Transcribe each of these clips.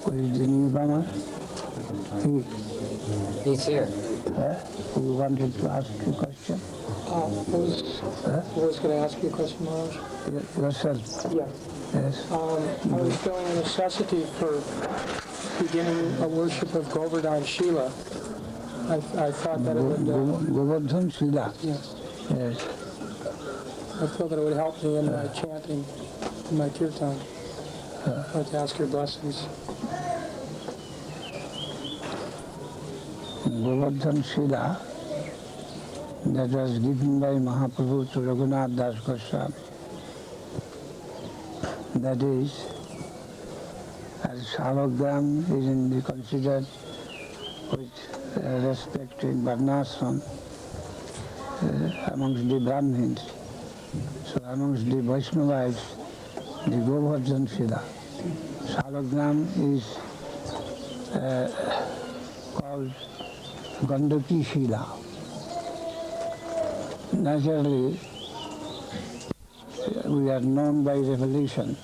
Who is the newcomer? He's here. Who wanted to ask a question? I was going to ask you a question, Maharaj. Yourself? Yeah. Yes. I was feeling a necessity for beginning a worship of Govardhan Shila. I thought that it would... Govardhan Shila? Yes. Yes. I felt that it would help me in my chanting, in my kirtan. I'd like to ask your blessings. Govardhan Shila, that was given by Mahaprabhu to Raghunath Das Goswami. That is, as Shalagram is considered with respect in Varnashram amongst the Brahmins. So amongst the Vaishnavas, the Govardhan Shila. Shalagram is called Gandaki Shila. Naturally, we are known by revelation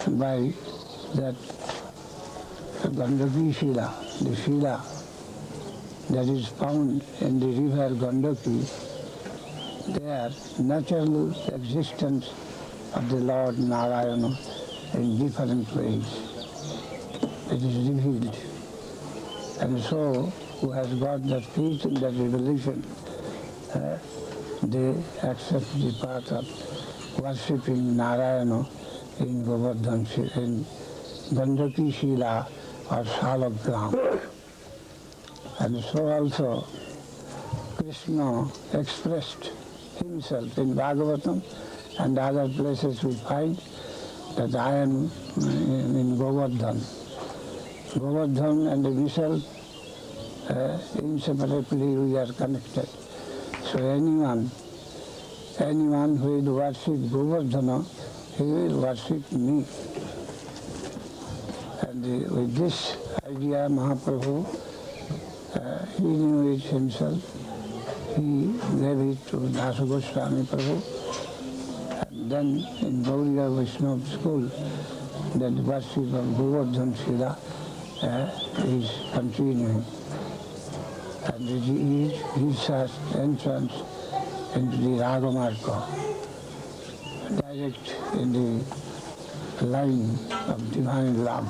by that Gandaki Shila, the Shila that is found in the river Gandaki, there natural existence of the Lord Narayana in different ways. It is revealed. And so, who has got that faith in that revelation, they accept the path of worshipping Narayana in Govardhan, in Gandaki Shila or Shalagram. And so also, Kṛṣṇa expressed himself in Bhagavatam and other places we find that I am in Govardhan. Govardhan and himself, inseparably we are connected. So anyone who will worship Govardhana, he will worship me. And with this idea, Mahaprabhu, he knew it himself. He gave it to Dasa Goswami Prabhu. And then in Gauriya Vaishnava school, that worship of Govardhan Shila is continuing. And it is his entrance into the Ragamarga, direct in the line of divine love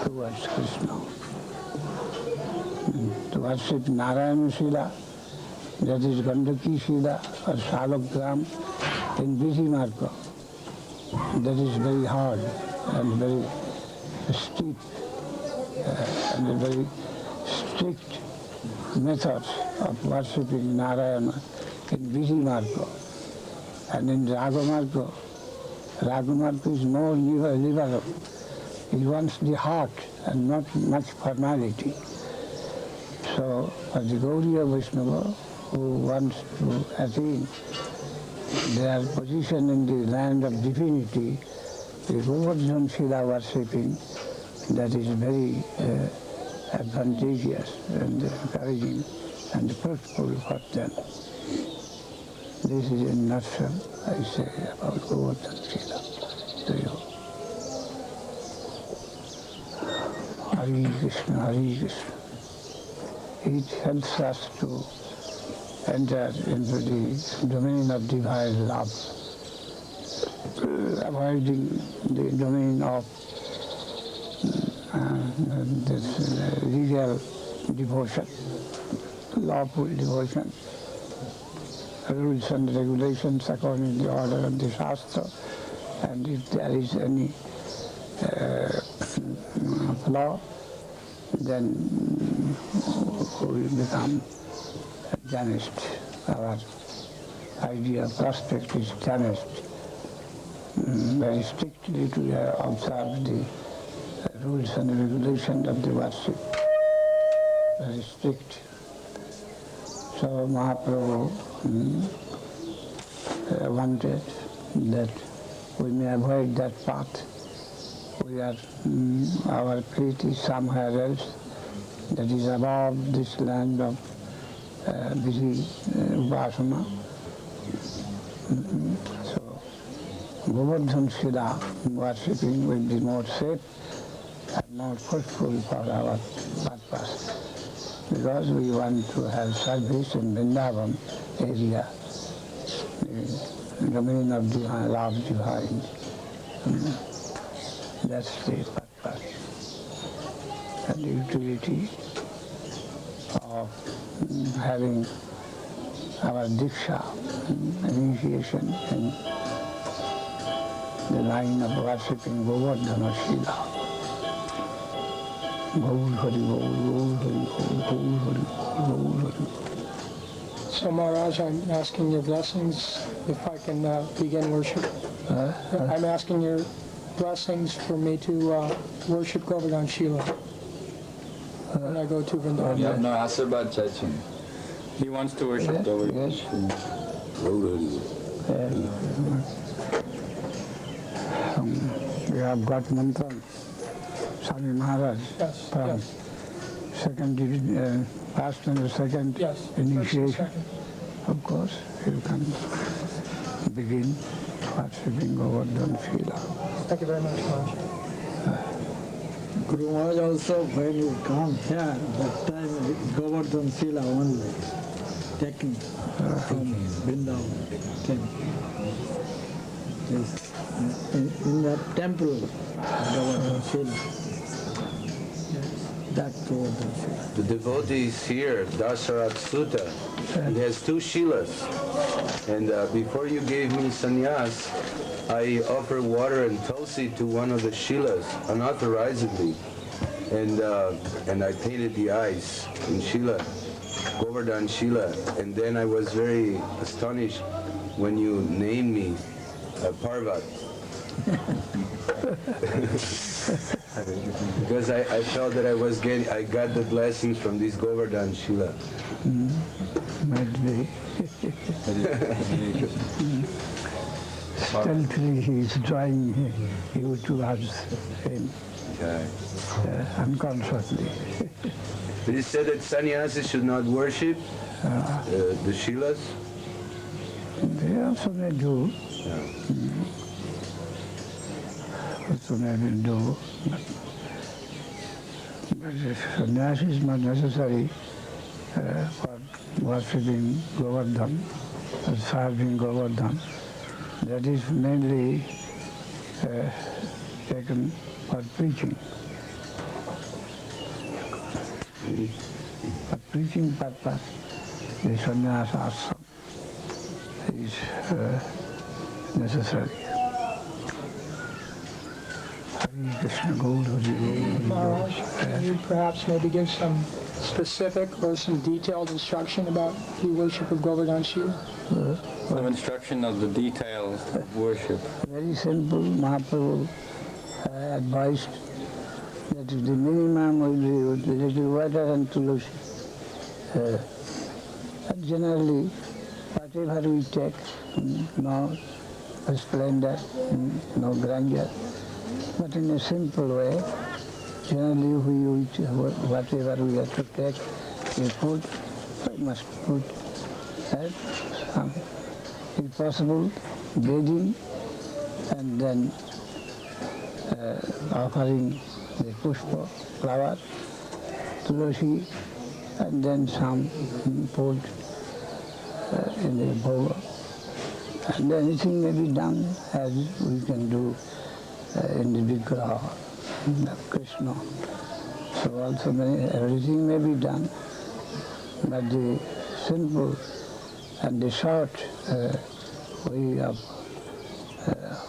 towards Kṛṣṇa. To worship Narayana Shila, that is Gandaki Shila or Shalagram in busy marga, that is very hard and very steep and a very strict methods of worshipping Narayana in busy marga. And in Ragamarga is more liberal. He wants the heart and not much formality. So for the Gauriya Vaishnava who wants to attain their position in the land of divinity, the Govardhan Shila worshipping, that is very advantageous and encouraging and fruitful for them. This is in a nutshell, I say, about Govardhan Shila to you. Hare Kṛṣṇa, Hare Kṛṣṇa. It helps us to enter into the domain of divine love, avoiding the domain of this legal devotion, lawful devotion, rules and regulations according to the order of the Shastra, and if there is any flaw, then we become damaged. Our idea of prospect is damaged. Very strictly to observe the rules and regulations of the worship. Very strict. So Mahaprabhu wanted that we may avoid that path. We are, our faith is somewhere else, that is above this land of busy Upasana. So Govardhan Shila worshipping will be more safe and more fruitful for our purpose. Because we want to have service in Vrindavan area, the domain of divine, love divine. That's the purpose and the utility of having our diksha, initiation in the line of worshipping Govardhana Srila. Gaur Hari Gaur, Gaur Hari Gaur, Gaur Hari Gaur, Gaur Hari. So Maharaj, I'm asking your blessings if I can begin worship. I'm asking your blessings for me to worship Govardhan Srila when I go to Vrindavan. You have no Asabad Chachin. He wants to worship Govardhan. Yes. We have got mantra, Srila Maharaj, Yes, from yes. second, first and the second Yes, initiation. second. Of course, you can begin worshipping Govardhan Srila. Thank you very much, Maharaj. Guru Maharaj also, when you come here, that time Govardhan Sila only, taking from Vrindavan. Yes. In that temple, Govardhan Sila. That Govardhan Sila. The devotee is here, Dasarat Sutta. He has two Shilas. And before you gave me sannyas, I offered water and tulsi to one of the Shilas, unauthorizedly. And I painted the eyes in Shila, Govardhan Shila. And then I was very astonished when you named me Parvat. Because I felt that I got the blessings from this Govardhan Shila. Might be. Stealthily he is drawing you towards him, unconsciously. It is said that sannyasis should not worship the Shilas. They also may do. Also may do. But if sannyas is not necessary for worshipping Govardhan, or serving Govardhan, that is mainly taken for preaching. For preaching purpose, the sannyas ashram is necessary. Hare Krishna, Gaur Hari Gaur. Maharaj, can you perhaps maybe give some specific or some detailed instruction about the worship of Govardhan Srila? Some instruction of the details of worship. Very simple. Mahaprabhu advised that the minimum will be a little water and tulsi. And generally, whatever we take, no splendor, no grandeur, but in a simple way, generally we eat whatever we have to take, we put, we must put some, if possible, bathing and then offering the pushpa, flower, tulsi, and then some put in the bowl. And anything may be done as we can do in the Vigraha, Kṛṣṇa. So also everything may be done, but the simple and the short way of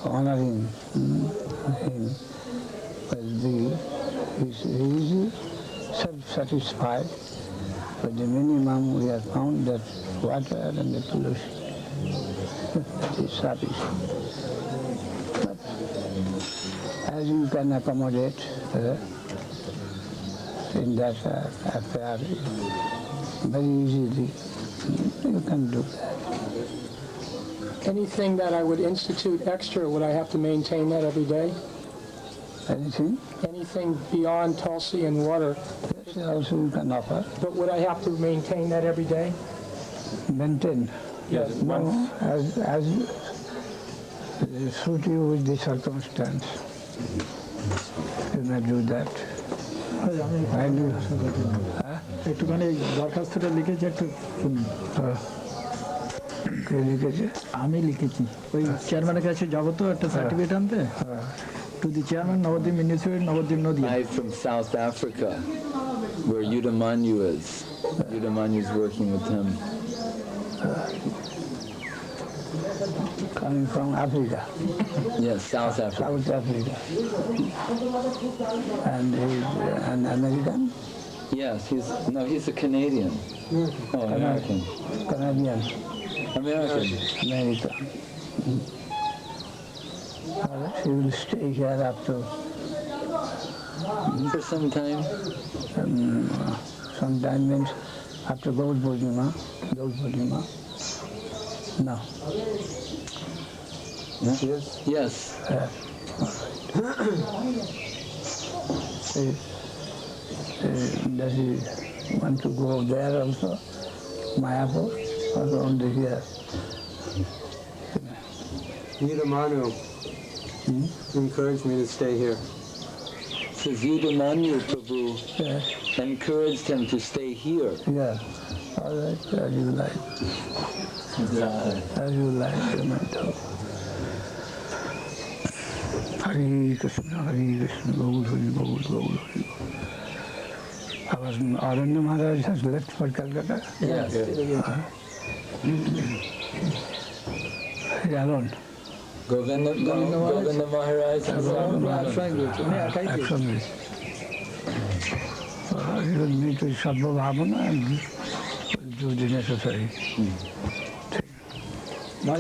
honoring him will be, he is self-satisfied. But the minimum we have found that water and the tulsi, that is sufficient. But as you can accommodate in that affair very easily, you can do that. Anything that I would institute extra, would I have to maintain that every day? Anything? Anything beyond tulsi and water, Yes, also you can offer. but would I have to maintain that every day? Maintain. Yes. No, as suit you with the circumstance. If may do that. I do. একটুখানি দরখাস্তটা লিখেছি, একটু শুনুন। কে লিখেছে? আমি লিখেছি, ওই চেয়ারম্যানের কাছে যাবো তো একটা সার্টিফিকেট আনতে। To the chairman, Nabadwip Municipality, Nabadwip Nadia. I'm from South Africa, where Yudamanyu is. Yudamanyu is working with him. Coming from Africa. Yes, South Africa. South Africa. And he's an American? Yes, he's a Canadian. Oh, American. Canadian. American. American. He will stay here up to For some time. sometime means after Gaur Purnima. No. Yes. Yes. Does he want to go there also, Mayapur, or only here? Nidamanu encouraged me to stay here. Says Yudamanyu Prabhu Yes. encouraged him to stay here. Yeah. All right, as you like. As you like, Madhav. Hare Krishna, Gaur Hari Gaur, Gaur Hari Gaur. Our Aranya Maharaj has left for Calcutta. Yes. He's alone. Govinda Maharaj. Actually, he will meet with Sabha Bhavana and do the necessary thing. না,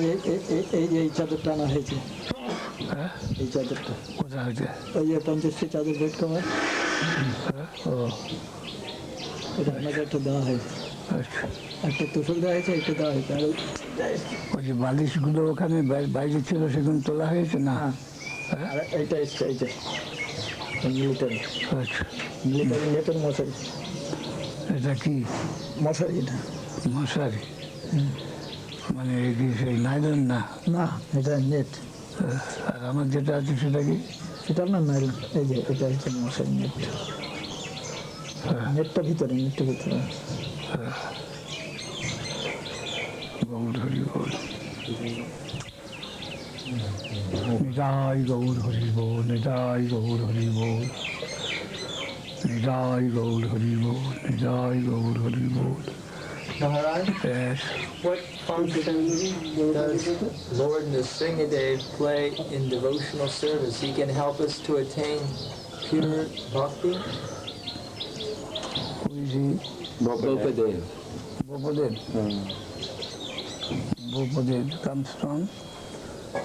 এই চাদরটা আনা হয়েছে, এই চাদরটা কোথায় হয়েছে? ওই যে 50টি চাদর ভেট কমার, ও এটা আপনাকে একটা দেওয়া হয়েছে, আচ্ছা। একটা তোষক দেওয়া হয়েছে, একটা দেওয়া হয়েছে। আর ওই যে বালিশগুলো ওখানে বাইরে ছিল সেগুলো তোলা হয়েছে না? আর এইটা এসছে, এইটা মিলিটারি আচ্ছা। নেটের মশারি, এটা কি মশারি এটা? মশারি? মানে কি সেই নাইলন না? না, এটা নেট। আর আমার যেটা আছে সেটা কি? সেটা আপনার নাইলন। এই যে এটা হচ্ছে মশারি, নেট। নেটটা ভিতরে, নেটটা ভিতরে। গৌর হরি বল, নিতাই গৌর হরি বল, নিতাই গৌর হরি বল, নিতাই গৌর হরি বল, নিতাই গৌর হরি বল। Maharaj, Yes. what function does Lord Nrsingadev play in devotional service? He can help us to attain pure bhakti? Who is he? Bopadev. Bopadev. Bopadev comes from?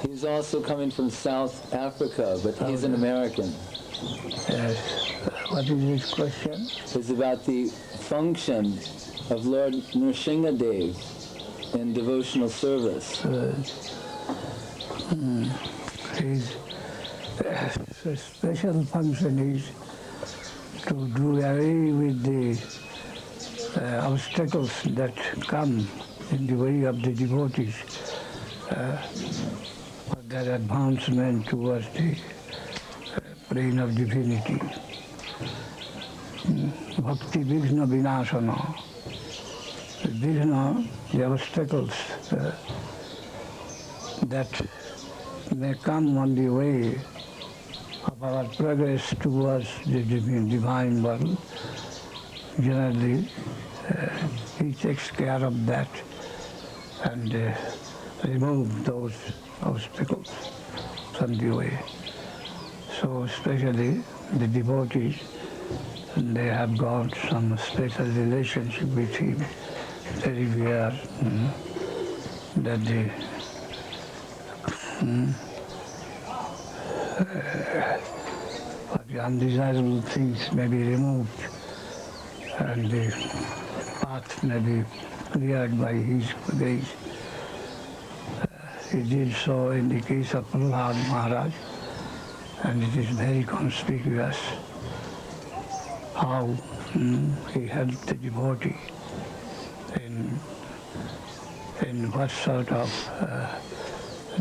He's also coming from South Africa, but he's an American. Yes. What is his question? It's about the function of Lord Nrsingadev in devotional service. His special function is to do away with the obstacles that come in the way of the devotees for their advancement towards the plane of divinity. Bhakti Vighna Vinasana. Vighna, the obstacles that may come on the way of our progress towards the divine world. Generally, he takes care of that and remove those obstacles from the way. So especially the devotees, they have got some special relationship with him. Very rare that the undesirable things may be removed and the path may be cleared by his grace. He did so in the case of Srila Maharaj, and it is very conspicuous how he helped the devotee in what sort of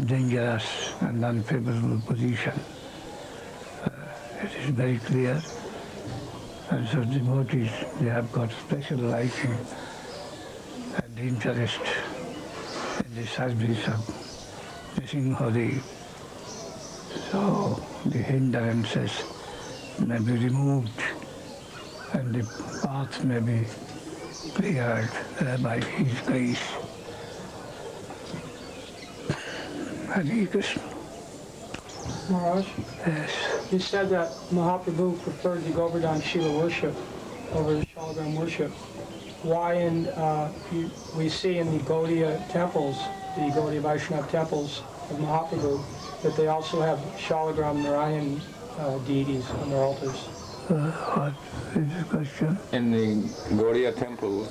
dangerous and unfavorable position. It is very clear. And so devotees, they have got special liking and interest in the service of missing Hari. So the hindrances may be removed and the path may be cleared by His grace. Hare Krṛṣṇa. Maharaj, Yes. you said that Mahaprabhu preferred the Govardhan Shila worship over the Shalagram worship. Why we see in the Gaudiya temples, the Gaudiya Vaishnava temples of Mahaprabhu, that they also have Shalagram Narayan deities on their altars? What is the question? In the Gaudiya temples,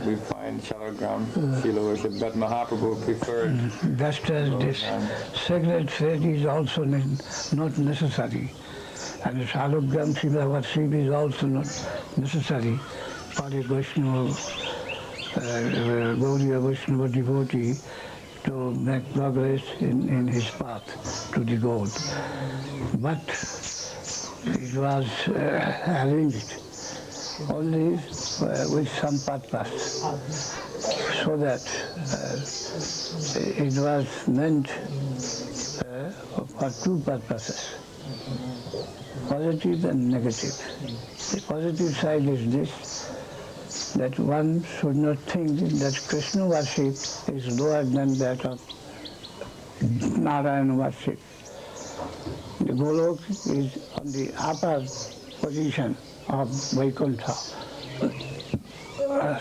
we find Shalagram, Shila worship, but Mahaprabhu preferred. Just as this sacred thread is also not necessary, and the Shalagram Shila worship is also not necessary for a Vaishnava, Gaudiya Vaishnava devotee to make progress in his path to the God. But it was arranged only with some purpose, so that it was meant for two purposes, positive and negative. The positive side is this, that one should not think that Kṛṣṇa worship is lower than that of Narayana worship. The Golok is on the upper position of Vaikuntha.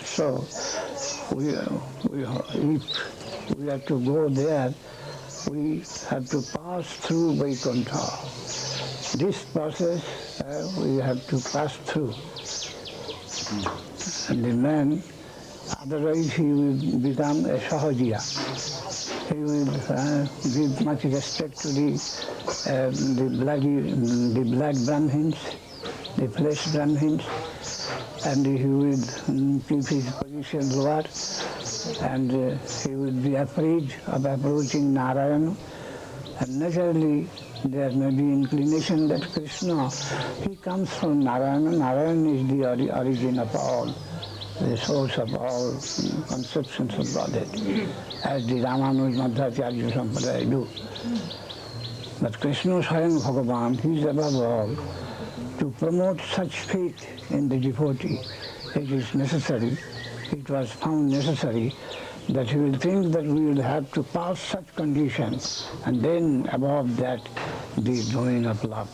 So, if we have to go there, we have to pass through Vaikuntha. This process we have to pass through. And the man, otherwise he will become a Sahajiya. He will give much respect to the blood Brahmins, the flesh Brahmins, and he will keep his position lower, and he will be afraid of approaching Narayana. And naturally, there may be inclination that Kṛṣṇa, he comes from Narayana. Narayana is the origin of all, the source of all conceptions of Godhead, as the Ramanuja Madhvacharya Sampradaya do. But Kṛṣṇa Swayam Bhagavan, he is above all. To promote such faith in the devotee, it is necessary, it was found necessary, that he will think that we will have to pass such conditions, and then above that, the doing of love.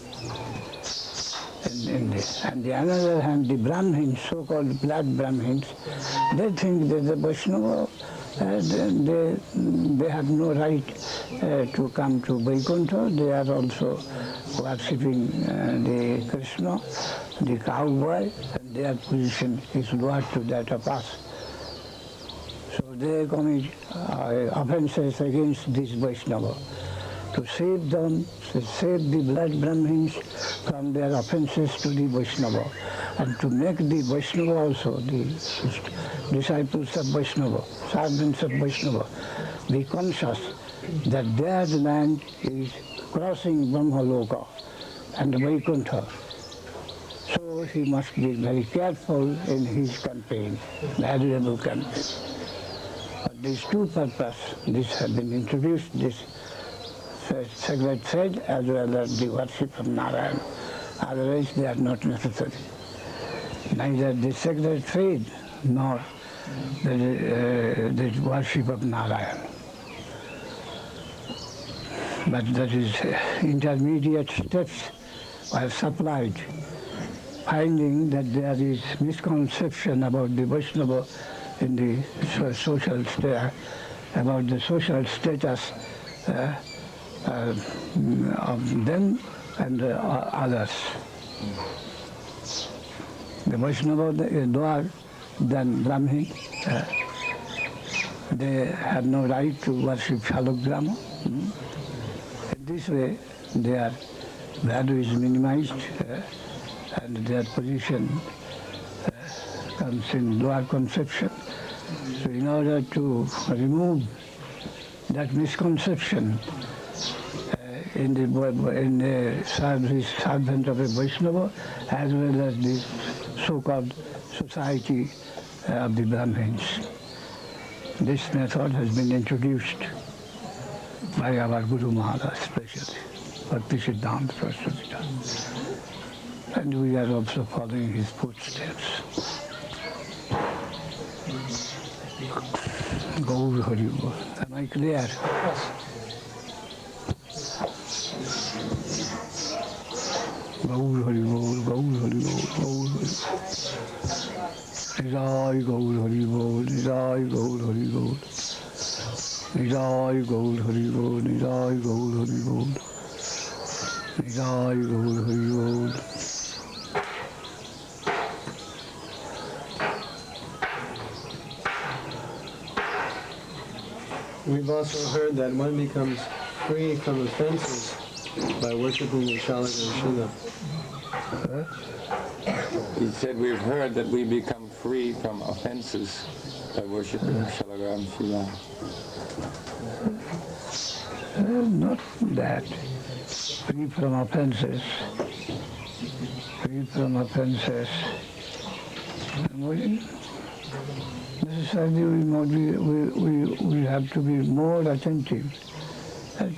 In this. And the other hand, the Brahmins, so-called blood Brahmins, they think that the Vaishnava, they have no right to come to Vaikuntha. They are also worshipping the Kṛṣṇa, the cowboy, and their position is lower to that of us. So they commit offenses against this Vaishnava. To save them, to save the blood Brahmins from their offenses to the Vaishnava, and to make the Vaishnava also, the disciples of Vaishnava, servants of Vaishnava, be conscious that their land is crossing Brahmaloka and Vaikuntha. So he must be very careful in his campaign, valuable campaign. But these two purposes, this have been introduced, this sacred thread as well as the worship of Narayana. Otherwise they are not necessary. Neither the sacred thread nor the worship of Narayana. But that is intermediate steps were supplied, finding that there is misconception about the Vaishnava in the social about the social status of them and others. The Vaishnava, the lower than Brahmin, they have no right to worship Shalagrama. In this way, their value is minimized and their position comes in lower conception. So in order to remove that misconception, in the servant of a Vaishnava, as well as the so-called society of the Brahmins. This method has been introduced by our Guru Maharaj especially, Bhakti Siddhanta Saraswati. And we are also following his footsteps. Gaur Hari Bol. Am I clear? Gaur Hari Bol, Gaur Hari Bol, Gaur Hari Bol. Nidai Gaur Hari Bol, Nidai Gaur Hari Bol. Nidai Gaur Hari Bol, Nidai Gaur Hari Bol. Nidai Gaur Hari Bol. We've also heard that one becomes free from offenses by worshipping the Srila. He said we've heard that we become free from offenses by worshipping Shalagram Shila. Not that. Free from offenses. Free from offenses. Necessarily we have to be more attentive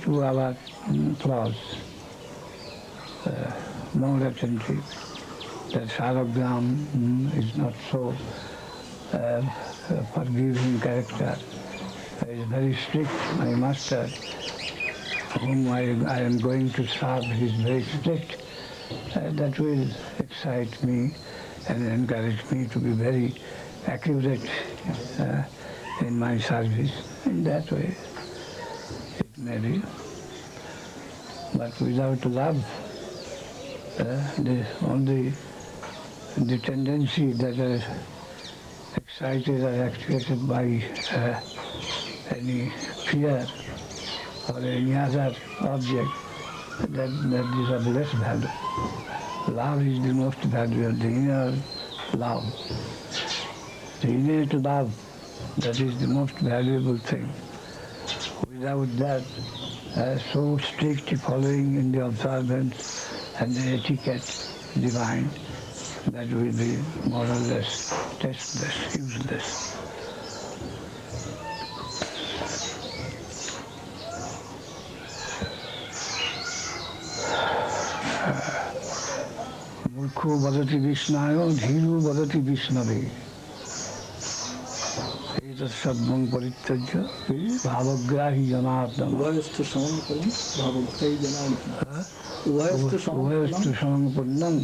to our flaws. More attentive. That Shalagram is not so forgiving character. He is very strict. My master, whom I am going to serve, is very strict. That will excite me and encourage me to be very accurate in my service. In that way, it may be. But without love, the tendency that is excited or actuated by any fear or any other object, that is of less value. Love is the most valuable, the inner love. The innate love, that is the most valuable thing. Without that, so strict following in the observance and the etiquette divine, that will be more or less tasteless, useless. Murkho vadati Vishnayo, dhiru vadati Vishnave. Etat sadvam parityajya bhavagrahi janardana. Vayastu samanapannam bhavagrahi janardana. Vayastu samanapannam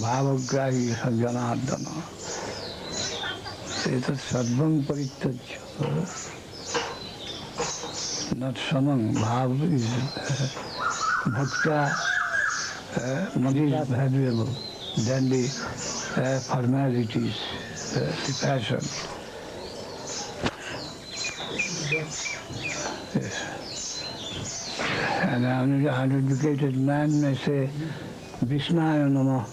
bhavagrahi janardana. Etat sadvam parityajya. Not samang, bhav is bhakta. Much is valuable than the formalities, the passion. Yes. And an uneducated man may say, Vishnaya Namah,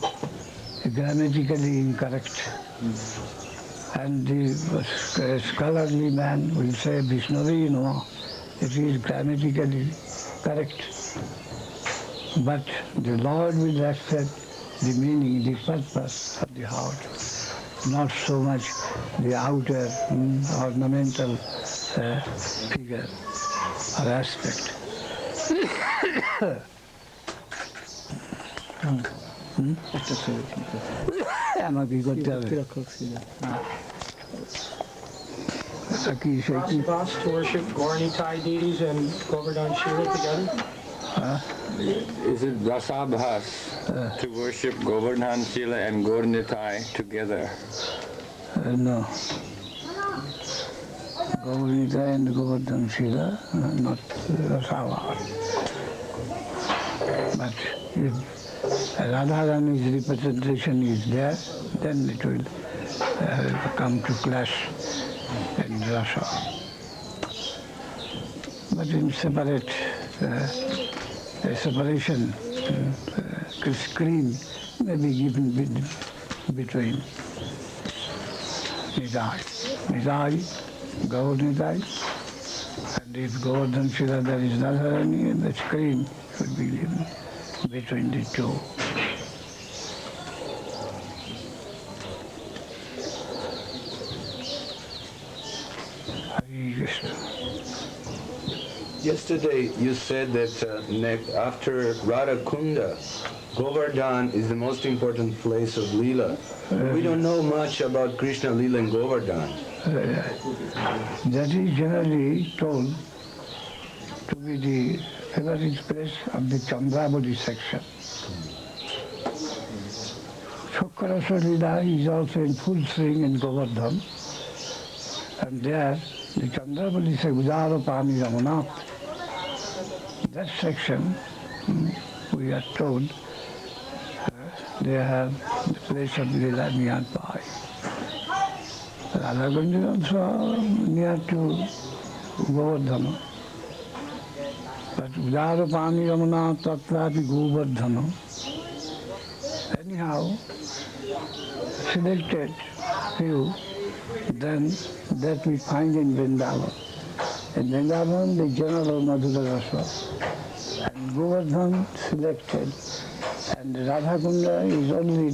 grammatically incorrect. And the scholarly man will say, Vishnavi Namah, it is grammatically correct. But the Lord will accept the meaning, the purpose of the heart, not so much the outer ornamental figure or aspect. Possible to worship Gaur-Nitai deities and Govardhan Shila together? Is it rasabhas to worship Govardhan Shila and Gaur-Nitai together? No. Gaur-Nitai and Govardhan Shila, not rasabhas. But if Radharani's representation is there, then it will come to clash in rasa. But in separate separation, screen may be given between Nidai, Gaur-Nitai, And if Govardhan Srila there is Radharani, the screen should be given between the two. Hare Krishna. Yesterday you said that after Radha Kunda, Govardhan is the most important place of Leela. We don't know much about Krishna Leela in Govardhan. That is generally told to be the favorite place of the Chandravali section. Kṛṣṇa Leela is also in full swing in Govardhan, and there the Chandravali section, Pani Ramanath, that section, we are told, they have the place of Leela nearby. Radhakunj is also near to Govardhana. But Udara-pani Ramana Tatrapi Govardhana. Anyhow, selected few, then that we find in Vrindavan. In Vrindavan, the general Madhura Rasa. And Govardhan selected. And Radhakunda is only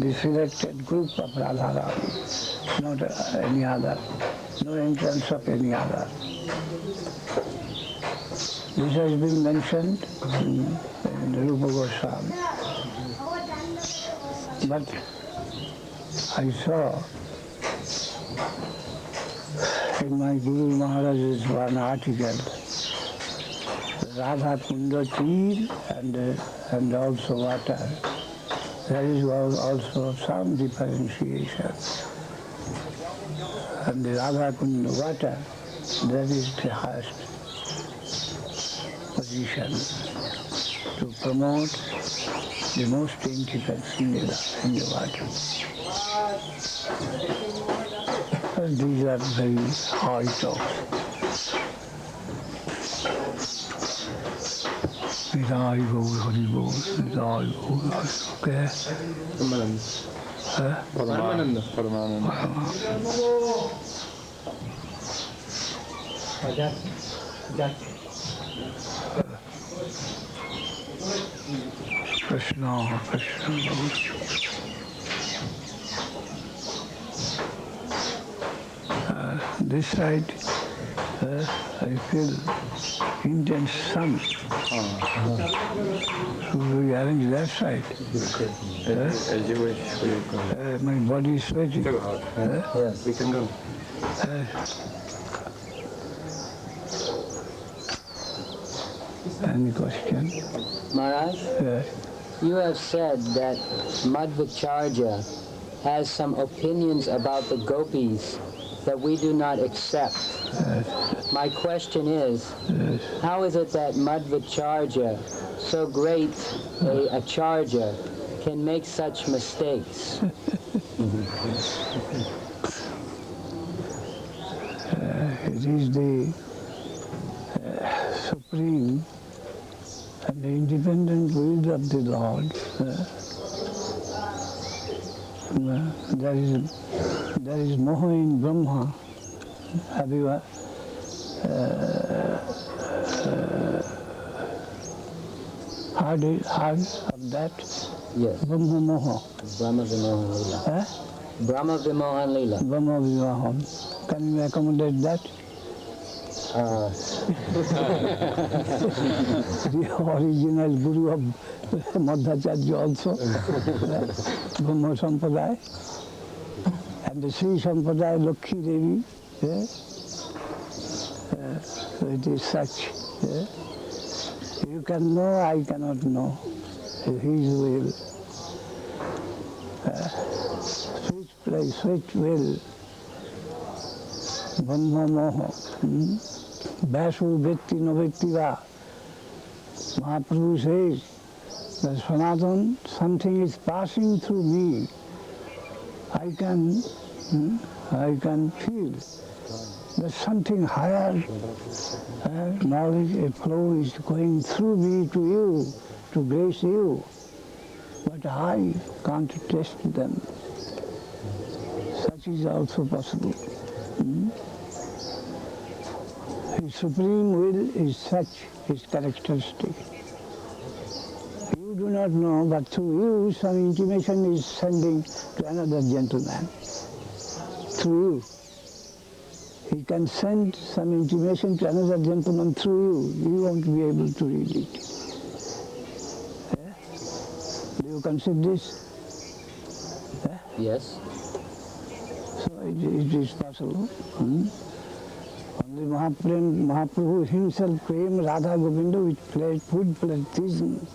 the selected group of Radharani, not any other, no entrance of any other. This has been mentioned in Rupa Goswami. But I saw in my Guru Maharaj's one article, Radha Kunda Tir and also water. There is also some differentiation. And the Radha Kunda water, that is the highest position to promote the most intimate in the water. And these are very high talks. Nidai Gaur Hari Bol, Nidai Gaur Hari. Okay? Paramananda. Kṛṣṇa, Kṛṣṇa. This side, I feel intense sun. So we arrange that side. As you wish. My body is sweating. Yes, we can go. Any question? Maharaj, you have said that Madhvacharya has some opinions about the gopis that we do not accept. My question is, how is it that Madhvacharya, so great a acharya, can make such mistakes? It is the supreme and the independent will of the Lord. There is moha in Brahma. Have you heard of that? Yes. Brahma moha. Brahma Vimohan Leela. Brahma Vimohan Leela. Brahma Vimohan. Can you accommodate that? The original Guru of Madhvacharya also, Brahma Sampradaya, and the Sri Sampradaya Lakshmi Devi. So it is such. You can know, I cannot know. His will. Sweet place, sweet will. Brahma Moha. Vasu Vetti no Vettiva. Mahaprabhu says that Sanatan, something is passing through me. I can feel that something higher knowledge, a flow is going through me to you, to grace you. But I can't test them. Such That is also possible. His supreme will is such, his characteristic. You do not know, but through you some intimation is sending to another gentleman. Through you. He can send some intimation to another gentleman through you. You won't be able to read it. Do you consider this? Yes. So it is possible. Only Mahaprabhu himself came, Radha Govinda, with food pleasant.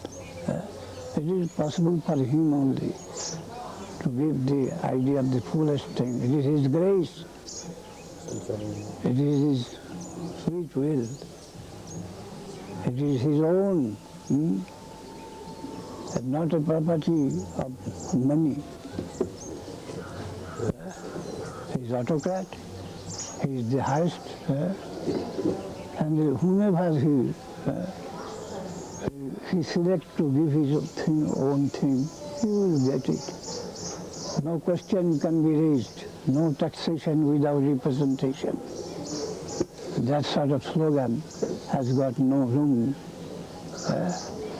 It is possible for him only to give the idea of the fullest thing. It is his grace. It is his sweet will. It is his own. And not a property of money. He is autocrat. He is the highest. And whomever he selects to give his own thing, he will get it. No question can be raised. No taxation without representation. That sort of slogan has got no room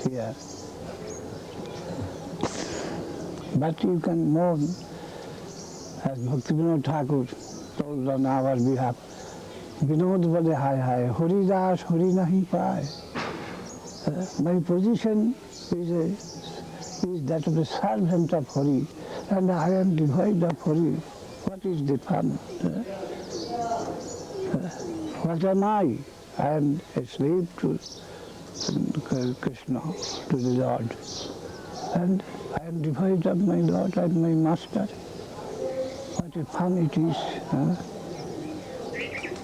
here. But you can mourn, as Bhaktivinoda Thakur told on our behalf, Vinod bade hai hai, Hari Das, Hari nahi pai. My position is that of a servant of Hari, and I am devoid of Hari. What is the fun? What am I? I am a slave to Kṛṣṇa, to the Lord. And I am devoid of my Lord and my Master. What a fun it is.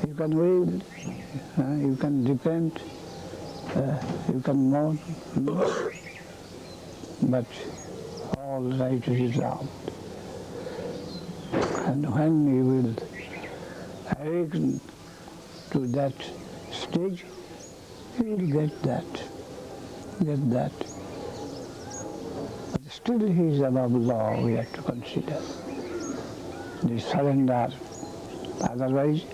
You can wail, you can repent, you can mourn, but all right is out. And when you will awaken to that stage, you will get that. But still he is above law, we have to consider. The surrender. Otherwise,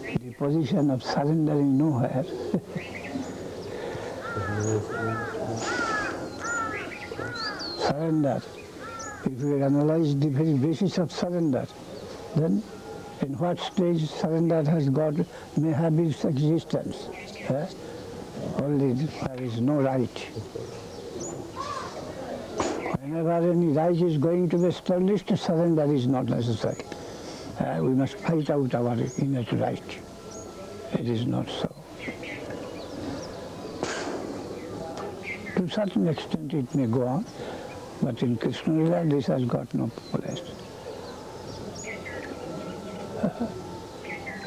the position of surrendering nowhere. Surrender. If we analyze the very basis of surrender, then in what stage surrender has got, may have its existence. Only there is no right. Whenever any right is going to be established, surrender is not necessary. We must fight out our innate right. It is not so. To a certain extent it may go on, but in Kṛṣṇa Lila this has got no place.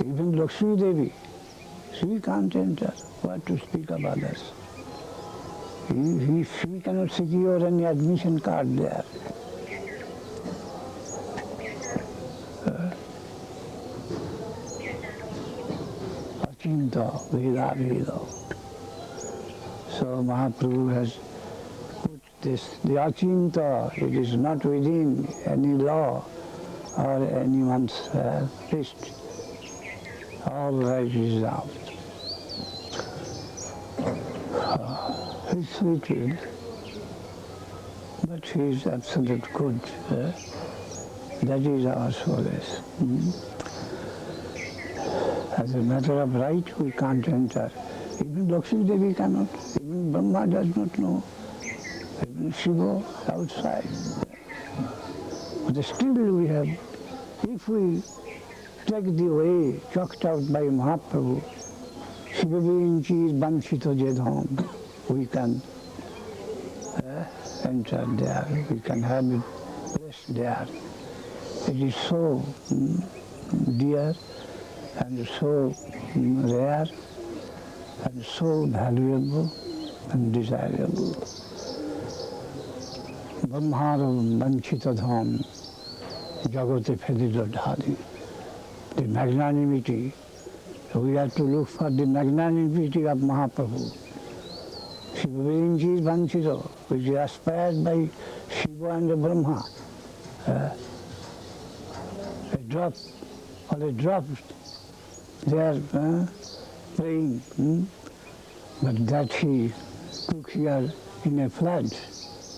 Even Lakshmi Devi, she can't enter. What to speak of others? She cannot secure any admission card there. Achinta, Veda. So Mahaprabhu has put this, the Achinta, it is not within any law or anyone's list. All right is out. His sweet will, but he is absolute good. That is our solace. As a matter of right, we can't enter. Even Lakshmi Devi cannot. Even Brahma does not know. Even Shiva outside. But still we have, if we take the way chalked out by Mahaprabhu, Shiva Vinchi Banshito Jedham, we can enter there, we can have it placed there. It is so dear and so rare and so valuable and desirable. Brahmara Banchita Dham, Jagote Fedilo Dhari. The magnanimity, we have to look for the magnanimity of Mahaprabhu. Shiva Vinchi Banchito, which is aspired by Shiva and Brahma. A drop or a drop, they are praying. But that he took here in a flood,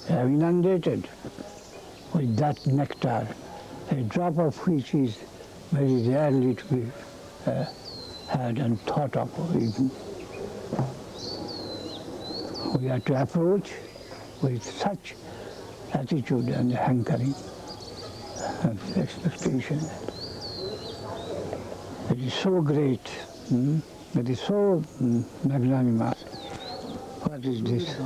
inundated with that nectar, a drop of which is very rarely to be had and thought of even. We have to approach with such attitude and hankering and expectation. It is so great, it is so magnanimous. What is this?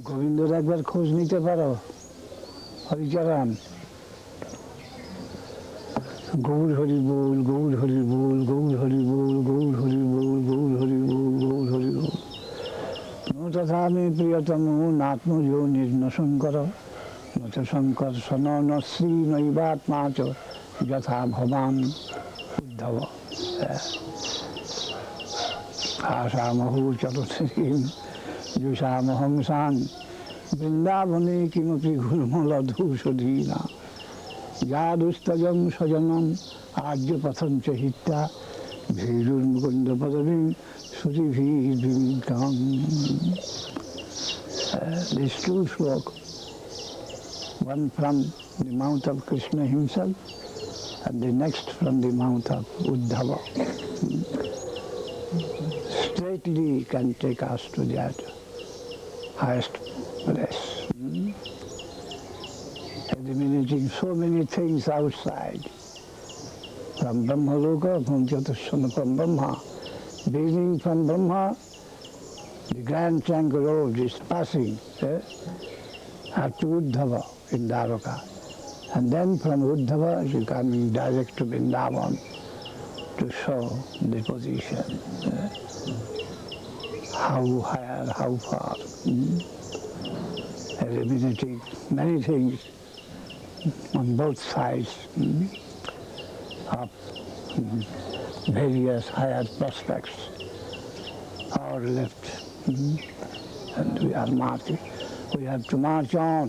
গোবিন্দর একবার খোঁজ নিতে পারো হরিচরণ গৌর হরি বল গৌর হরি বল গৌর হরি বল গৌর হরি বল গৌর হরি বল গৌর হরি বল ন তথা মে প্রিয়তম নাত্মজো নির্ন শঙ্কর নত শঙ্কর সন ন শ্রী নৈবাত্মা চ যথা ভবান উদ্ধব আসামহু চতুর্থীম যুষামহংসান বৃন্দাবনে কিমপি ঘুর্মলধূষধীনা যাদুস্তজং স্বজনম আর্যপথম চ হিত্যা ভীরুর্মুকুন্দ পদবীম শ্রুতিভীর্বিমিতং. These two slokas, one from the mouth of Krishna himself and the next from the mouth of Uddhava, straightly can take us to that highest place. Eliminating so many things outside, from Brahma Loka, from Chatusana, from Brahma. Beginning from Brahma, the grand trunk road is passing up to Uddhava in Dwaraka. And then from Uddhava it is coming direct to Vrindavan to show the position. How higher, how far. Eliminating many things on both sides of various higher prospects are left, and we are marching. We have to march on,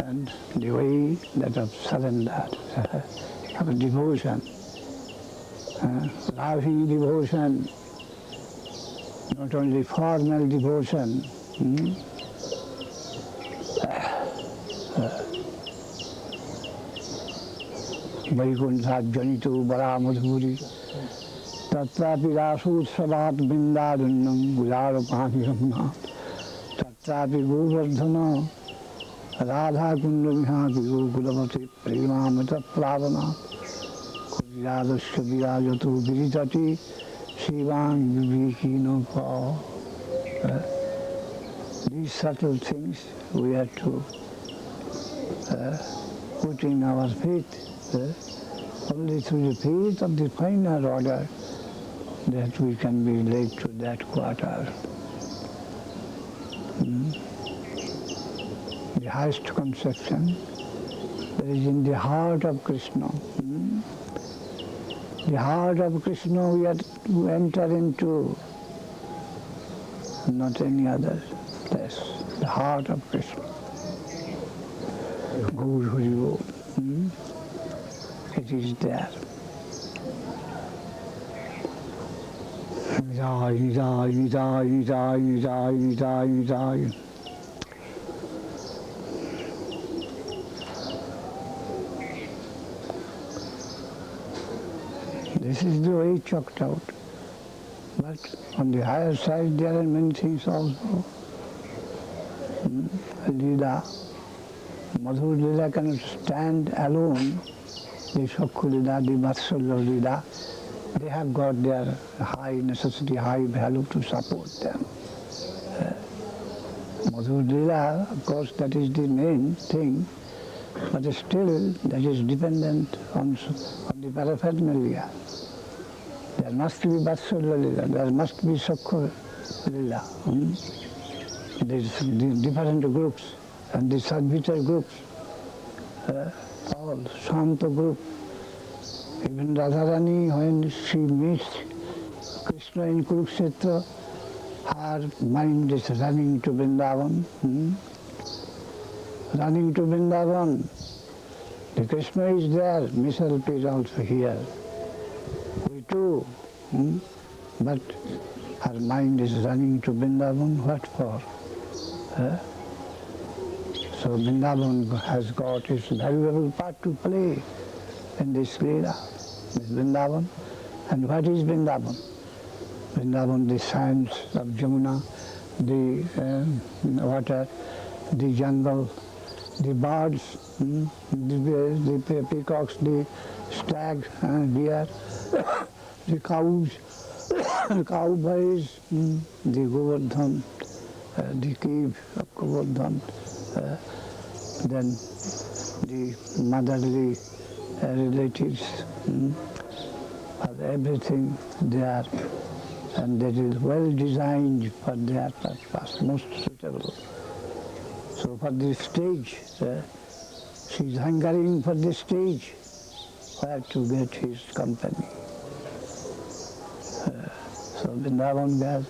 and the way that of surrender, of devotion, loving devotion, not only formal devotion, वैकुंठाजनितो बड़ा मधुरी तत्रापि रासोत्सवात बिंदारुण्यम गुलाल पानी रमना तत्रापि गोवर्धन राधा कुंड विहाति गोकुलपति प्रेमामृत प्लावना कुलियादस्य विराजतो गिरितटी शिवांग विवेकीनो पाव. These subtle things we have to put in our faith. Only through the faith of the finer order that we can be led to that quarter. The highest conception that is in the heart of Kṛṣṇa. The heart of Kṛṣṇa we have to enter into, not any other place. The heart of Kṛṣṇa. Gaur Hari Bol. It is there. Nidai, nidai, nidai, nidai, nidai, nidai, nidai. This is the way chalked out. But on the higher side there are many things also. Lila, Madhur Lila cannot stand alone. The Shakku Lila, the Vatsalya Lila, they have got their high necessity, high value to support them. Madhur Lila, of course, that is the main thing, but still that is dependent on the paraphernalia. There must be Vatsalya Lila, there must be Shakku Lila. There is different groups, and the Sadvita groups, all Shanta group. Even Radharani, when she meets Krishna in Kurukshetra, her mind is running to Vrindavan. Running to Vrindavan. The Krishna is there, Miss Alp is also here. We too. But her mind is running to Vrindavan. What for? So Vrindavan has got its valuable part to play in this Leela, this Vrindavan. And what is Vrindavan? Vrindavan, the sands of Jamuna, the water, the jungle, the birds, the peacocks, the stag, deer, the cows, the cowboys, the Govardhan, the cave of Govardhan, then the motherly relatives, everything there, and that is well designed for their purpose, most suitable. So for this stage, she is hungering for this stage, where to get his company. So Vrindavan has,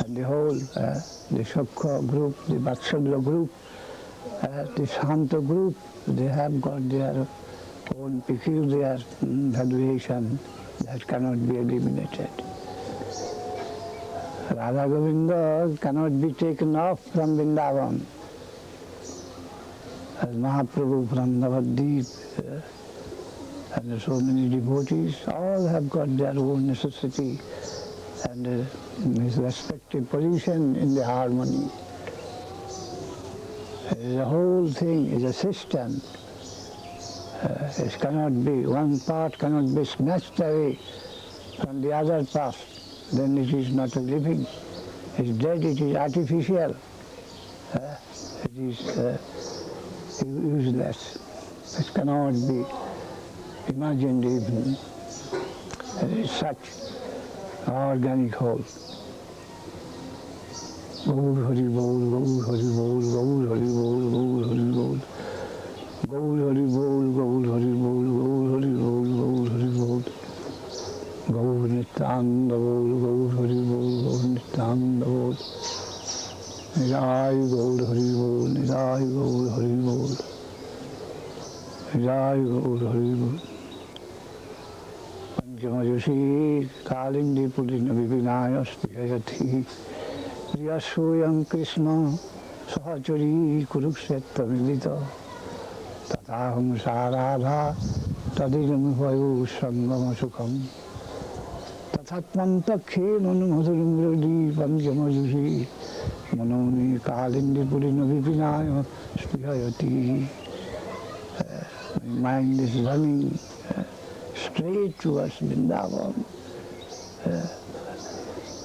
and the whole, the Shakha group, the Vatsalya group, the Shanta group, they have got their own peculiar valuation that cannot be eliminated. Radha Govinda cannot be taken off from Vrindavan. As Mahaprabhu from Nabadwip, and so many devotees, all have got their own necessity and his respective position in the harmony. The whole thing is a system. It cannot be, one part cannot be snatched away from the other part. Then it is not a living. It is dead, it is artificial. It is useless. It cannot be imagined even. It is such organic whole. Gaur Hari Bol, Gaur Hari Bol, Gaur Hari Bol, Gaur Hari Bol. Gaur Hari Bol, Gaur Hari Bol, Gaur Hari Bol, Gaur Hari Bol. Gaur Nityananda Bol, Gaur Hari Bol, Gaur Nityananda Bol. Nidai Gaur Hari Bol, Nidai Gaur Hari Bol. Nidai Gaur Hari Bol. Panchamajushi Kalindi Pulina Vipinaya Spiyayati. Priyasoyam Kṛṣṇa Sahachari Kurukshetra Milita. Tataham Saradha Tadidam Vayu Sangama Sukham. Tathatmanta Khenam Madhuram Vradi Panchamajushi Manoni Kalindi Purina Vipinaya Spiyayati. My mind is running straight towards Vrindavan.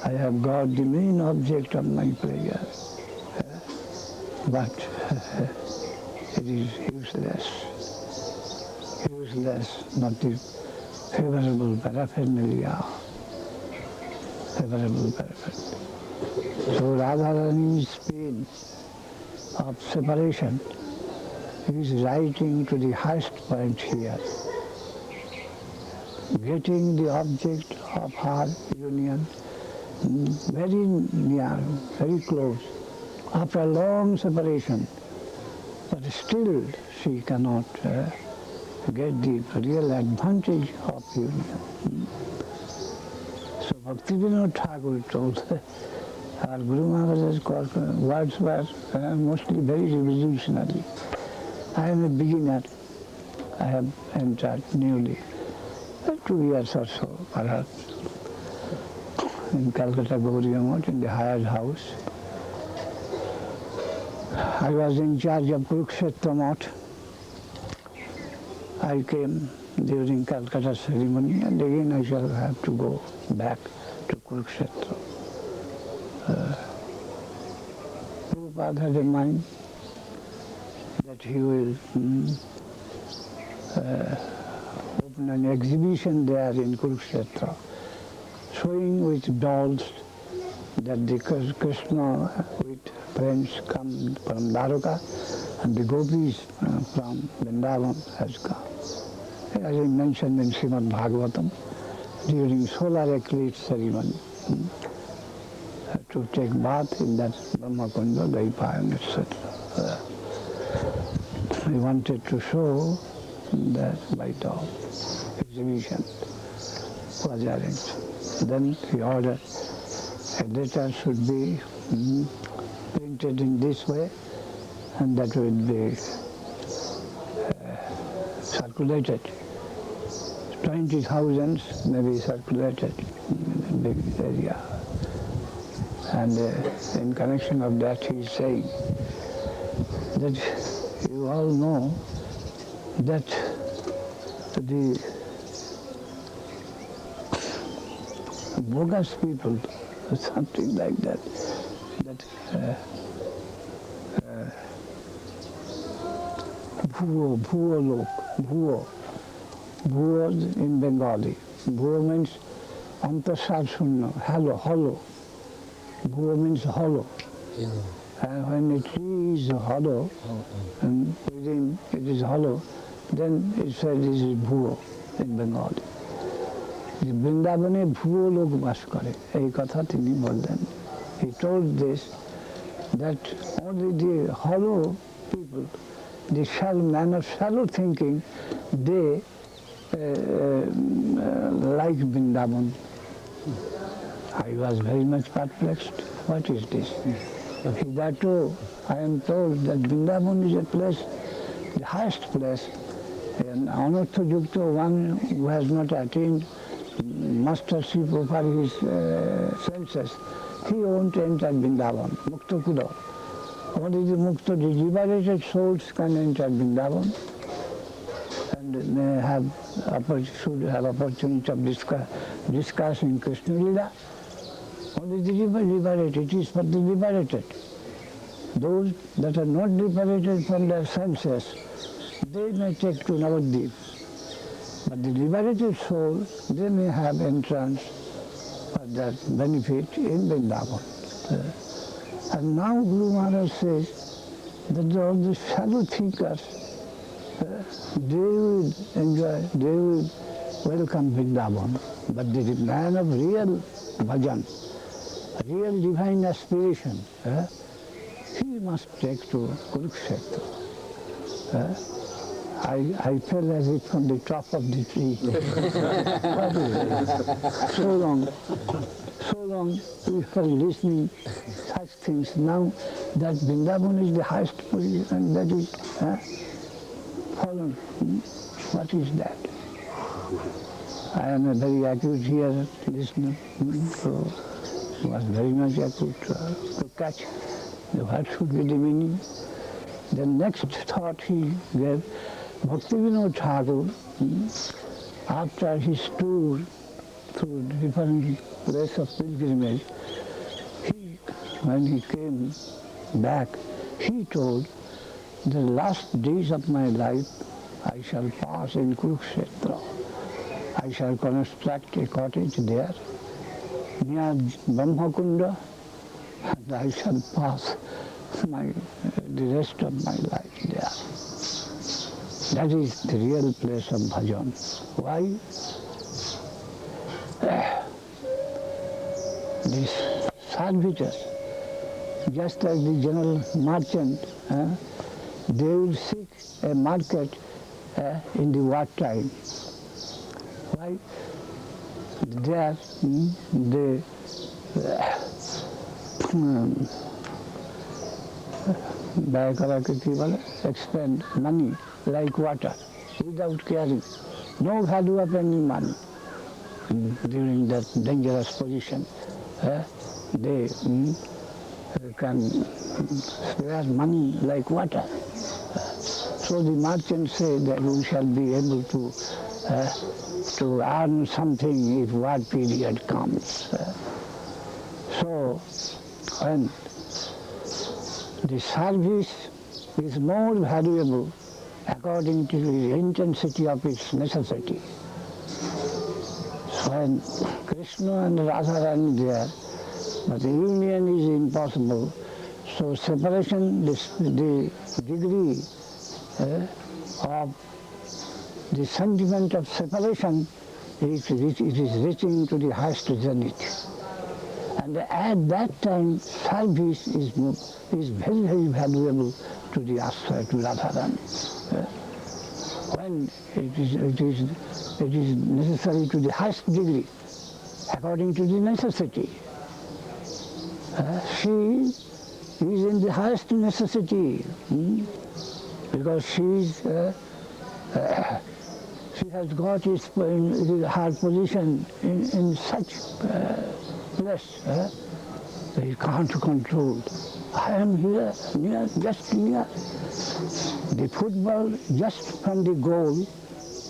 I have got the main object of my prayer, but it is useless, not the favorable paraphernalia. So Radharani's pain of separation is rising to the highest point here. Getting the object of her union very near, very close, after a long separation, but still she cannot get the real advantage of union. So Bhaktivinoda Thakur told, our Guru Maharaj's words were mostly very revolutionary. I am a beginner. I have entered newly, 2 years or so, perhaps, in Calcutta Gauriya Math, in the hired house. I was in charge of Kurukshetra Math. I came during Calcutta ceremony, and again I shall have to go back to Kurukshetra. Prabhupada had in mind that he will open an exhibition there in Kurukshetra, showing with dolls that the Kṛṣṇa with friends come from Dwaraka and the gopis from Vrindavan has come. As I mentioned in Srimad Bhagavatam, during solar eclipse ceremony. To take bath in that Brahmakunda, Daipayan, etc. He wanted to show that by the exhibition was arranged. Then he ordered a letter should be printed in this way, and that will be circulated. 20,000 may be circulated in a big area. And in connection of that, he is saying that you all know that the bogus people, or something like that, Bhuo in Bengali. Bhuo means antasar shunna, hollow. Bhuo means hollow. Yeah. And when a tree is hollow, and within it is hollow, then it says this is Bhuo in Bengali. The Vrindavane Bhuo log baas kare. Ei katha tini bollen. He told this, that only the hollow people, the shallow man of shallow thinking, they like Vrindavan. I was very much perplexed. What is this? Hitherto, I am told that Vrindavan is a place, the highest place, an anartha-yukta, one who has not attained mastership over his senses. He won't enter Vrindavan, Mukta Kuda. Only the Mukta, the liberated souls can enter Vrindavan and may should have opportunity of discussing Kṛṣṇa Lila. Only the liberated, it is for the liberated. Those that are not liberated from their senses, they may take to Nabadwip. But the liberated soul, they may have entrance for that benefit in Vrindavan. And now Guru Maharaj says that all the shallow thinkers, they will enjoy, they will welcome Vrindavan. But the man of real bhajan, real divine aspiration, he must take to Kurukshetra. I fell as if from the top of the tree. So long we were listening such things. Now that Vrindavan is the highest position, and that is fallen. What is that? I am a very acute here listener, so was very much acute to catch what should be the meaning. The next thought he gave, Bhaktivinoda Thakur, after his tour through different places of pilgrimage, when he came back, he told, the last days of my life I shall pass in Kurukshetra. I shall construct a cottage there near Brahmakunda, and I shall pass the rest of my life there. That is the real place of bhajan. Why? These servitors, just like the general merchant, they will seek a market in the war time. Why? There they expend money like water without caring. No value of any money during that dangerous position. They can spare money like water. So the merchants say that we shall be able to earn something if war period comes. So when the service is more valuable according to the intensity of its necessity. So when Kṛṣṇa and Radharani there, but the union is impossible, so separation, the degree of the sentiment of separation it is reaching to the highest zenith. And at that time, service is very, very valuable to the Astra, to Radharani. When it is necessary to the highest degree, according to the necessity. She is in the highest necessity, because she has got her position in such place that you can't control. I am here, near, just near. The football, just from the goal,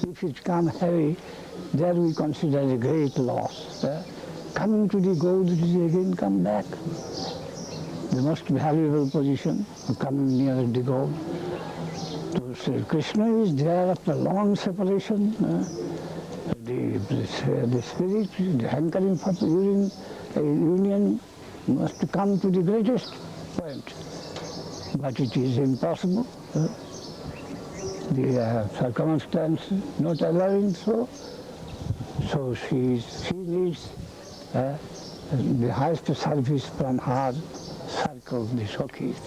if it comes heavy, there we consider a great loss. Coming to the goal, it is again come back. The most valuable position, coming near the goal. So Kṛṣṇa is there after long separation. The spirit, the hankering for union must come to the greatest point. But it is impossible. The circumstance not allowing so. So she needs the highest service from her circle, the Sakhis.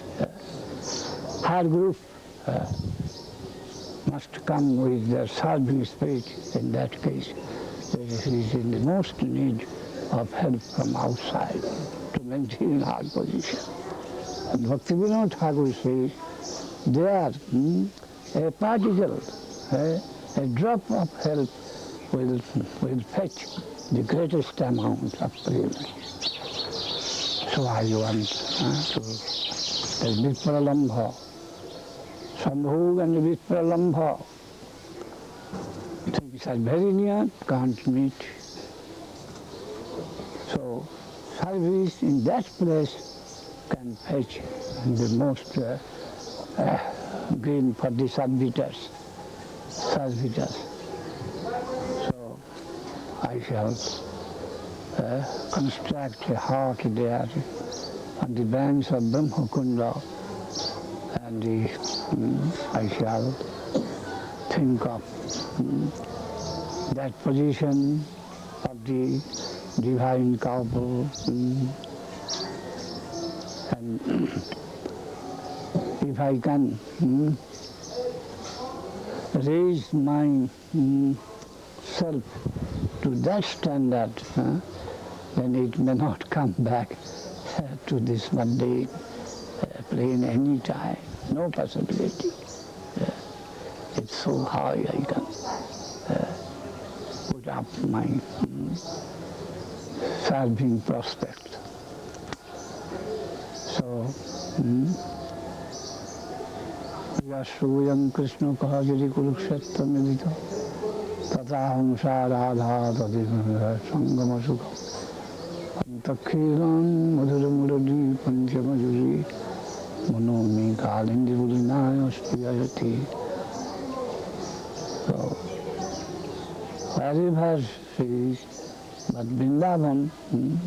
Her group must come with their serving spirit. In that case, she is in the most need of help from outside to maintain her position. And Bhaktivinoda Thakur says, there a particle, a drop of help will fetch the greatest amount of prema. So I want to tell Vipralambha, Sambhog and Vipralambha. Things are very near, can't meet. So service in that place can fetch the most gain for the servitors. So I shall construct a hut there on the banks of Brahmakunda, and I shall think of that position of the divine couple, and if I can raise my self to that standard, then it may not come back to this mundane plane any time. No possibility. It's so high I can put up my serving prospect. So, Yashruyam Kṛṣṇa kahajari kurukshetra medita tataham saradha tadivya sangama sukha antakhiram madhuramuradi panchamajuri manomi kalindi bulinaya spriyayati. So, wherever she is, but Vrindavan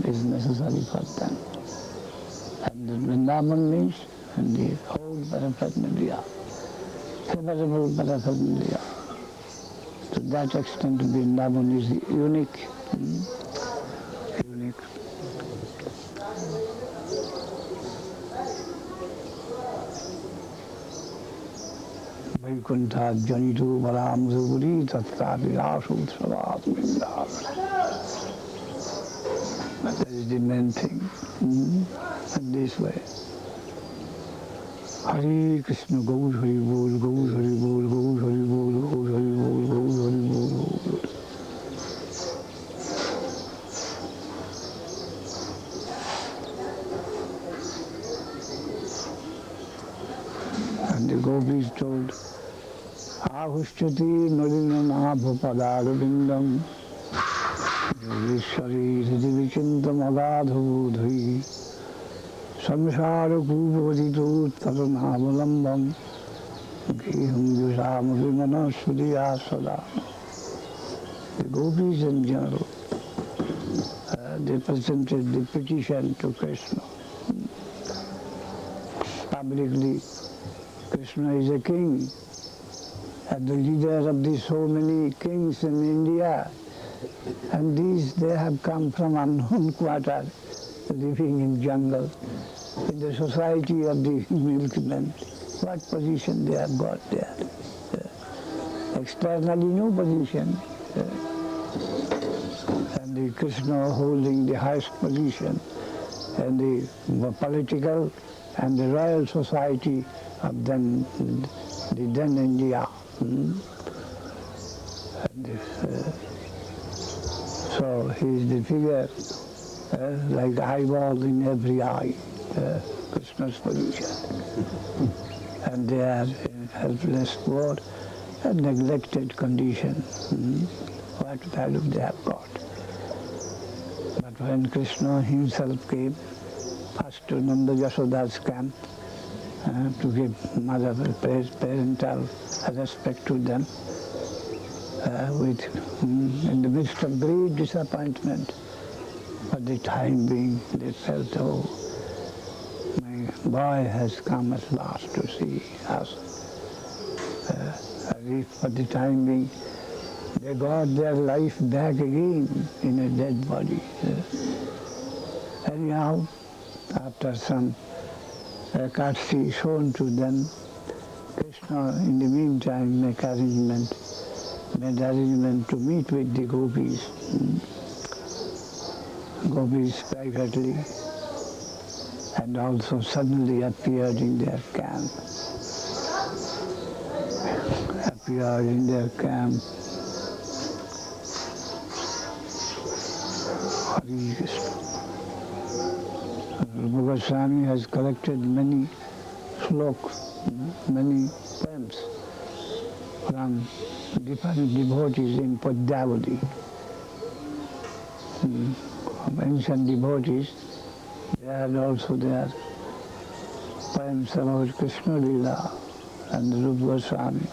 is necessary for them. And the Vrindavan means the whole paraphernalia, favorable paraphernalia. To that extent, Vrindavan is unique. Unique. Vaikuntha janitu varam zuguri tatta vilasu savat Vrindavan. That is the main thing. And this way. Hare Kṛṣṇa, Gaur Hari Bol, Gaur Hari Bol, Gaur Hari Bol, Gaur Hari Bol, Gaur Hari Bol, Gaur Hari. And the gopis told, Ahushyati Nalina Nabhapadadavindam Yogeshwari Hridivichintam Agadhavudhi Samsara Kupavadito Taranhavalambam Geham Yusam Vimana Sudhiya Sada. The gopis in general, they presented the petition to Kṛṣṇa. Publicly, Kṛṣṇa is a king, and the leader of the so many kings in India. And these, they have come from unknown quarter, living in jungle, in the society of the milkmen. What position they have got there? Externally no position. And the Kṛṣṇa holding the highest position, and the political and the royal society of then India. So he is the figure like eyeball in every eye, Kṛṣṇa's position. And they are in helpless, poor, and neglected condition. What value they have got? But when Kṛṣṇa himself came, first to Nanda Yashoda's camp, to give mother parental respect to them, in the midst of great disappointment. For the time being, they felt, oh, my boy has come at last to see us. For the time being, they got their life back again in a dead body. Anyhow, after some courtesy shown to them, Kṛṣṇa in the meantime made arrangement to meet with the gopis privately, and also suddenly appeared in their camp. Hare Krishna. Rupa Goswami has collected many slokas, many poems from different devotees in Padyavadi. Ancient devotees, they had also their poems about Krishna Lila, and Rupa Goswami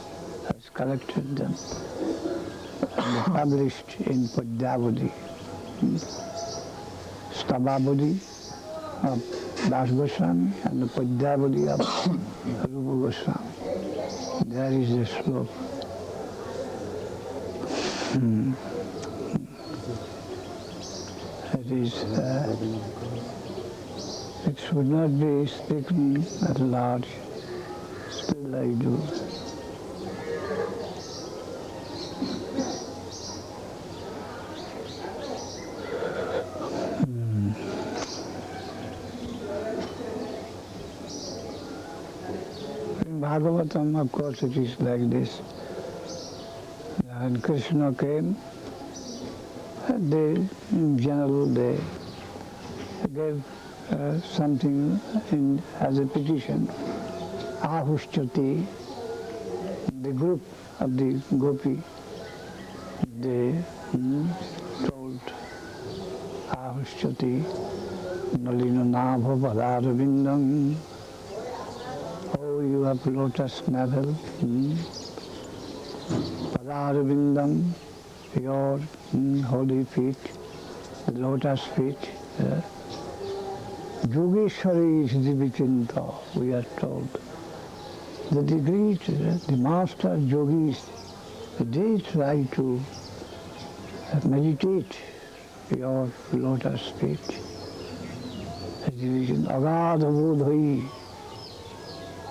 has collected them and published in Padyavadi. Stabhavadi of Das Goswami and the Padyavadi of Rupa Goswami. There is a sloka. It should not be speaking at large, still I do. In Bhagavatam, of course, it is like this. When Kṛṣṇa came, in general, they gave something as a petition. Ahushchati, the group of the gopi, they told Ahushchati, Nalina Nabha Padāravindam, oh, you have lotus medal, Padāravindam, your holy feet, lotus feet. Yogeshwari is the Vichinta, we are told. That the master yogis, they try to meditate your lotus feet. Agada bodhai,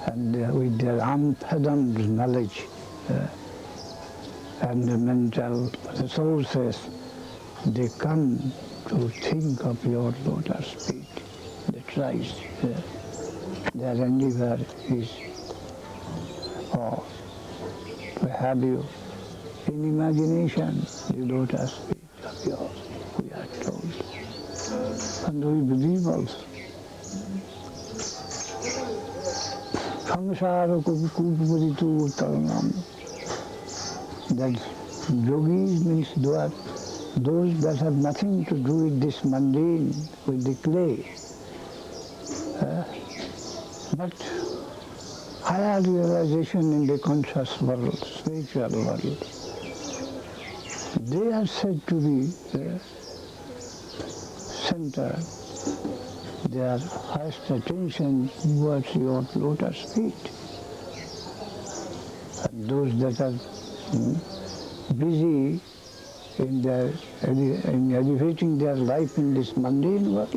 and with their unfathomed knowledge and the mental resources, they come to think of your lotus feet. They try, their endeavor is to have you in imagination, the lotus feet of yours, we are told. And we believe also. Samsara kupupuritu taranam. That yogis means those that have nothing to do with this mundane, with the clay, but higher realization in the conscious world, spiritual world. They are said to be centered, their highest attention towards your lotus feet. And those that are busy in elevating their life in this mundane world,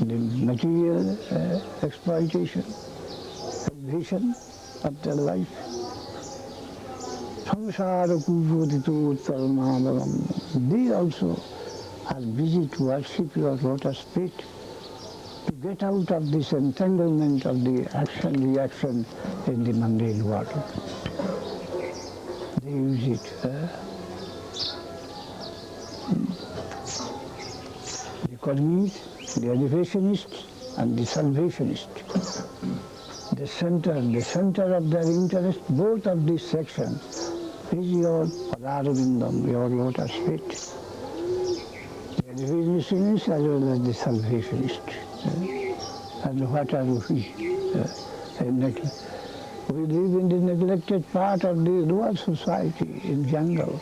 the material exploitation, elevation of their life. They also are busy to worship your lotus feet, to get out of this entanglement of the action-reaction in the mundane world. They use it. The Karmis, the elevationists, and the salvationists. The center of their interest, both of these sections, is your Padarabindam, your lotus feet. The elevationists as well as the salvationists. And what are we? We live in the neglected part of the rural society, in jungle.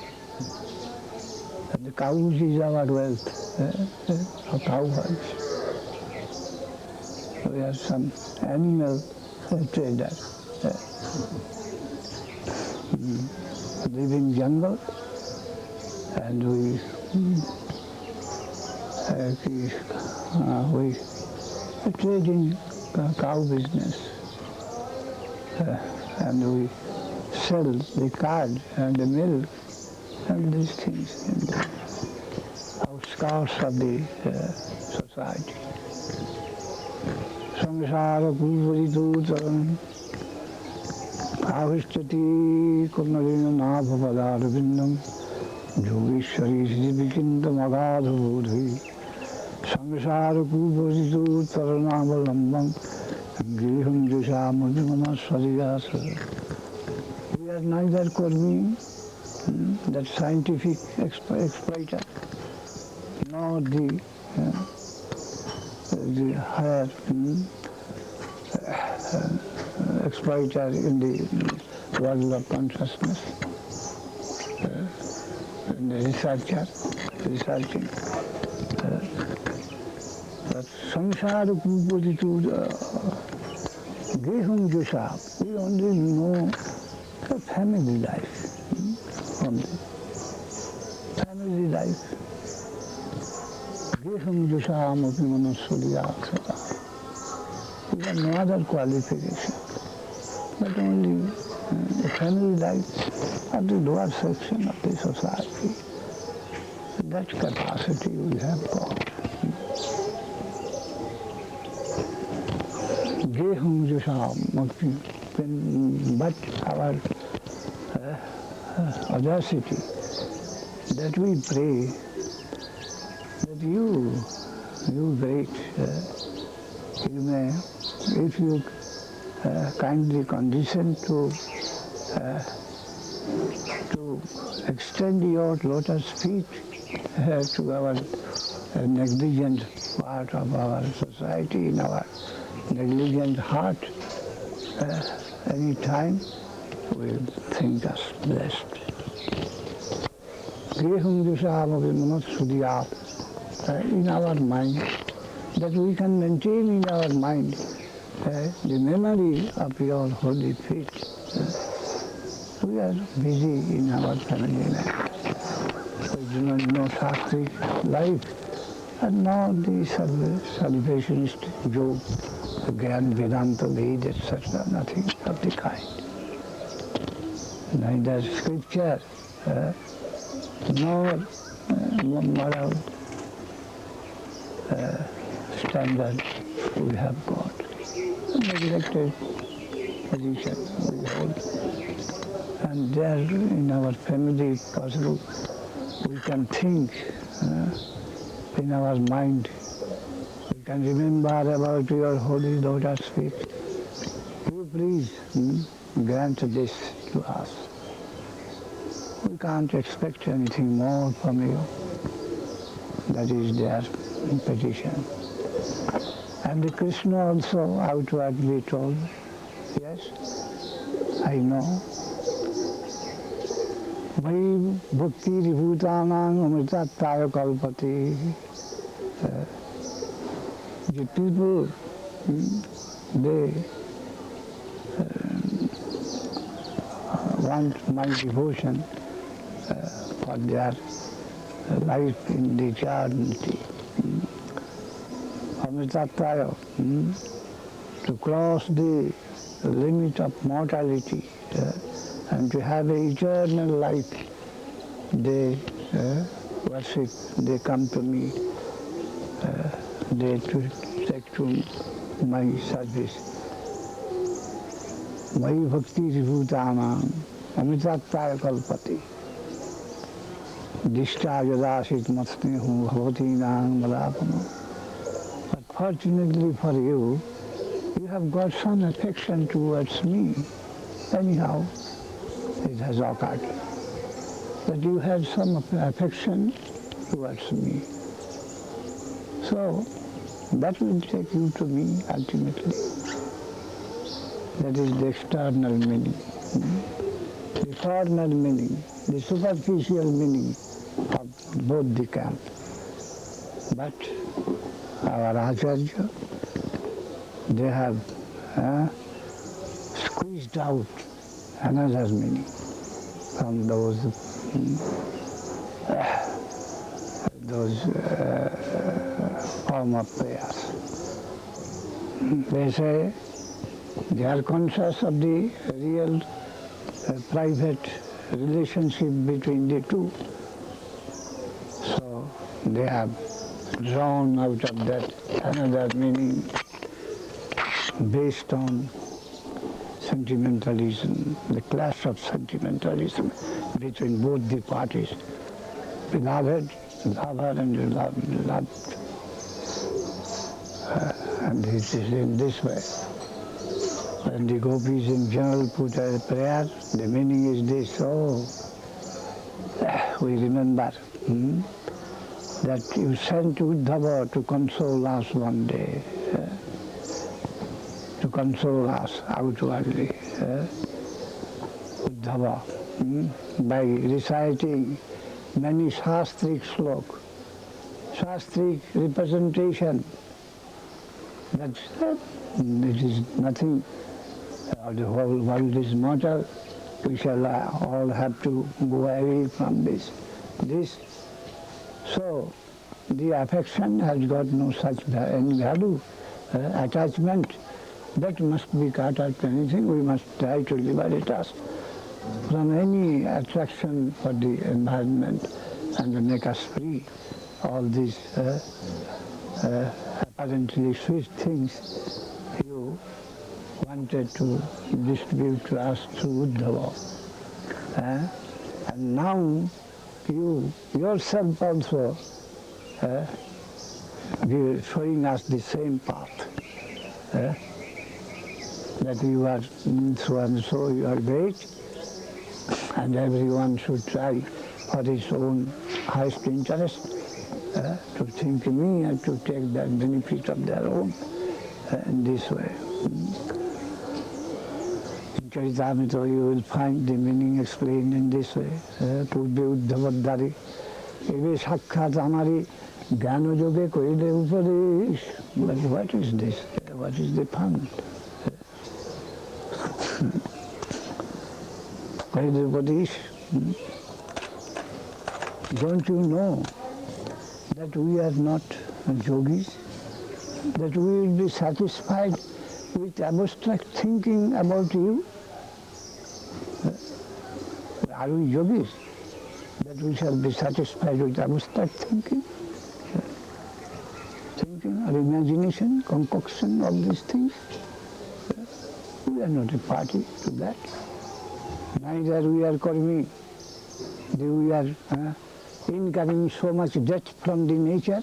And the cows is our wealth, our cow herds. We are some animal traders. Live in jungle, and we trade in cow business, and we sell the curd and the milk and these things in the outskirts of the society. Samsara purvaritu avistati kurnalina nabhapadarabindam yogeshwari siddhikindam agadhabodhi samsara purvaritu taranavalamvam griham jashamadhimanasvariyasa. We are neither Karmi, that scientific exploiter, nor the higher exploiter in the world of consciousness, in the researching. But samsara pupatitude, griham jasha, we only know the family life, only family life. Griham jasam apimanasvariyasa. We have no other qualification, but only the family life of the lower section of the society. That capacity we have got. Gehum jasam, but our audacity that we pray that you great, you may, if you kindly condescend to extend your lotus feet to our negligent part of our society, in our negligent heart, any time will think us blessed. In our mind, that we can maintain in our mind the memory of your holy feet. We are busy in our family life. We do not know Shastric life, and not the salvationist joke, the Gyan Vedanta Ved, etc. Nothing of the kind. Neither scripture nor moral standard we have got. A neglected position we hold. And there in our family, if possible, we can think in our mind. We can remember about your holy lotus feet. Will you please grant this to us? We can't expect anything more from you. That is their petition. And the Kṛṣṇa also outwardly told, yes, I know. Vai bhakti ribhutanang amritattaya kalpati. The people, they want my devotion for their life in the eternity. Amritattaya, to cross the limit of mortality and to have an eternal life, they worship, they come to me, they take to my service. Mai bhakti bhutanam amritattaya kalpati. Dishta yadasit matsnehu bhavatinam malapana. But fortunately for you, you have got some affection towards me. Anyhow, it has occurred that you have some affection towards me. So, that will take you to me ultimately. That is the external meaning. The formal meaning, the superficial meaning of both the camps. But our Acharya, they have squeezed out another meaning from those form of prayers. They say they are conscious of the real private relationship between the two. So they have drawn out of that another meaning based on sentimentalism, the clash of sentimentalism between both the parties. Beloved, lover and loved. And it is in this way. When the gopis in general put a prayer, the meaning is this: we remember that you sent Uddhava to console us one day, to console us outwardly. Uddhava, by reciting many shastric slok, shastric representation, that it is nothing, the whole world is mortal, we shall all have to go away from this. So, the affection has got no such any value, attachment, that must be cut out. Anything, we must try to liberate us from any attraction for the environment and make us free. All these apparently sweet things you wanted to distribute to us through Uddhava. And now you yourself also showing us the same path. That you are so and so, you are great, and everyone should try for his own highest interest to think me and to take that benefit of their own in this way. In Charitamrita you will find the meaning explained in this way. Purbe Uddhavadari, Ebe Sakkhat Amari Jnana Yoge Koile Upadesh. But what is this? What is the fun? Koile Upadesh. Don't you know that we are not yogis? That we will be satisfied with abstract thinking about you? Are we yogis? That we shall be satisfied with abstract thinking? Thinking or imagination, concoction, all these things? We are not a party to that. Neither we are karmi. We are incurring so much debt from the nature,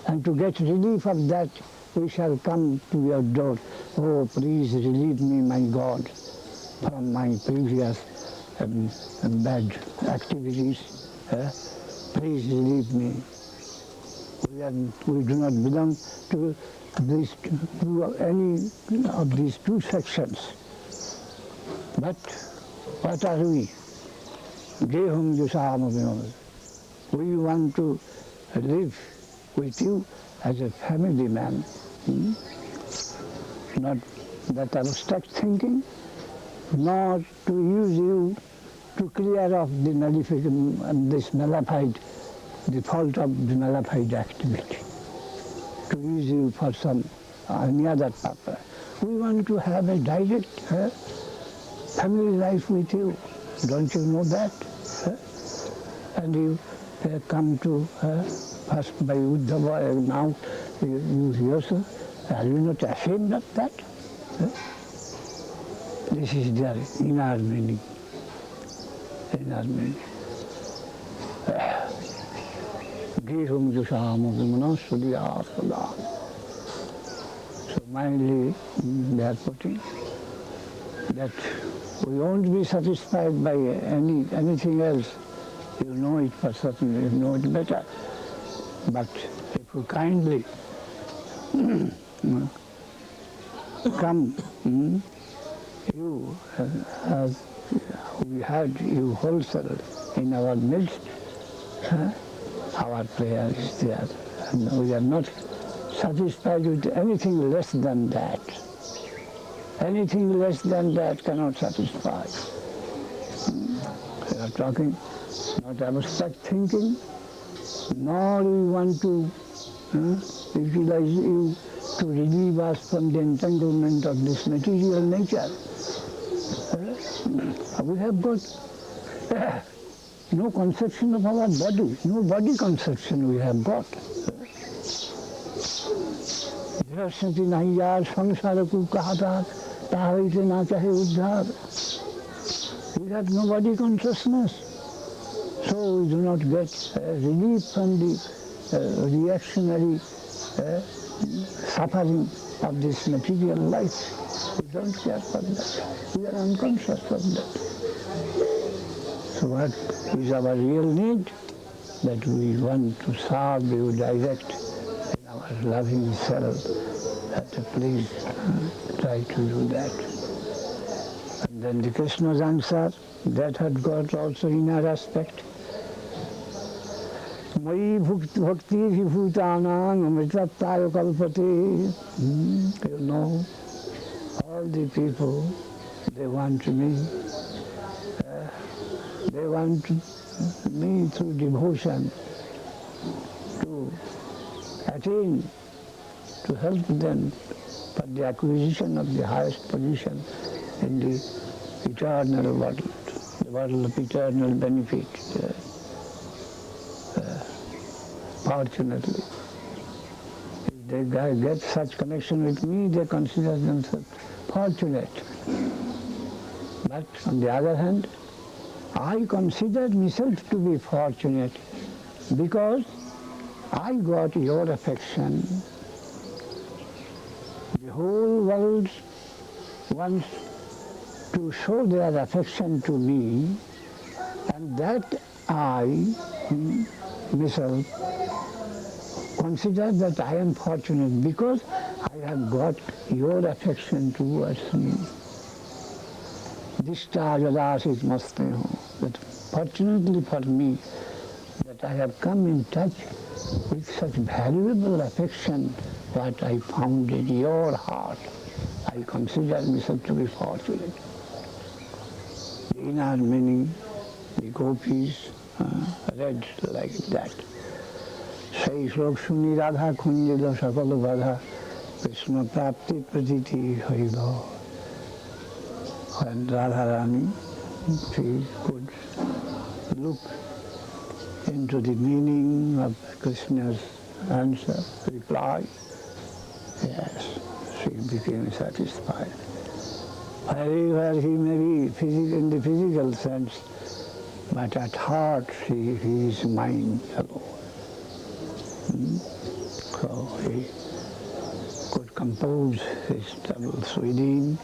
and to get relief of that, we shall come to your door. Oh, please relieve me, my God, from my previous bad activities. Please relieve me. We do not belong to any of these two sections. But what are we? Dehum Yusam. We want to live with you as a family man. Not that abstract thinking, not to use you to clear off the nullification and this nullified, the fault of the nullified activity, to use you for some any other purpose. We want to have a direct family life with you. Don't you know that? And you come to first by Uddhava, now you yourself. Are you not ashamed of that? This is their inner meaning. Inner meaning. Gihum Jusham Vimanasudya. So mildly they are putting that we won't be satisfied by anything else. You know it for certain, you know it better. But if you kindly come, you, as we had you wholesale in our midst, our prayer is there. And we are not satisfied with anything less than that. Anything less than that cannot satisfy. We are talking not abstract thinking, nor we want to utilize you to relieve us from the entanglement of this material nature. We have got no conception of our body, no body conception we have got. Drashati nahi yaar samsara ko kahata tahaite na chahe uddhar. We have no body consciousness. So we do not get relief from the reactionary suffering of this material life. We don't care for that. We are unconscious of that. So what is our real need? That we want to serve you direct in our loving self. That please try to do that. And then the Kṛṣṇa's answer, that had got also inner aspect. Mai bhakti bhutanang amritattaya kalpate. You know, all the people, they want me. They want me through devotion to attain, to help them for the acquisition of the highest position in the eternal world, the world of eternal benefit. Fortunately, if they get such connection with me, they consider themselves fortunate. But on the other hand, I consider myself to be fortunate because I got your affection. The whole world wants to show their affection to me, and that I myself consider that I am fortunate because I have got your affection towards me. Dishta jadasit masteho. That fortunately for me, that I have come in touch with such valuable affection what I found in your heart. I consider myself to be fortunate. The inner meaning, the gopis read like that. Sai shlok shuni radha kunjila sakala vadha Kṛṣṇa prapti pratiti haida. When Radharani, she could look into the meaning of Kṛṣṇa's answer, reply, yes, she became satisfied. Wherever he may be in the physical sense, but at heart he is mine alone. So he could compose his troubles within,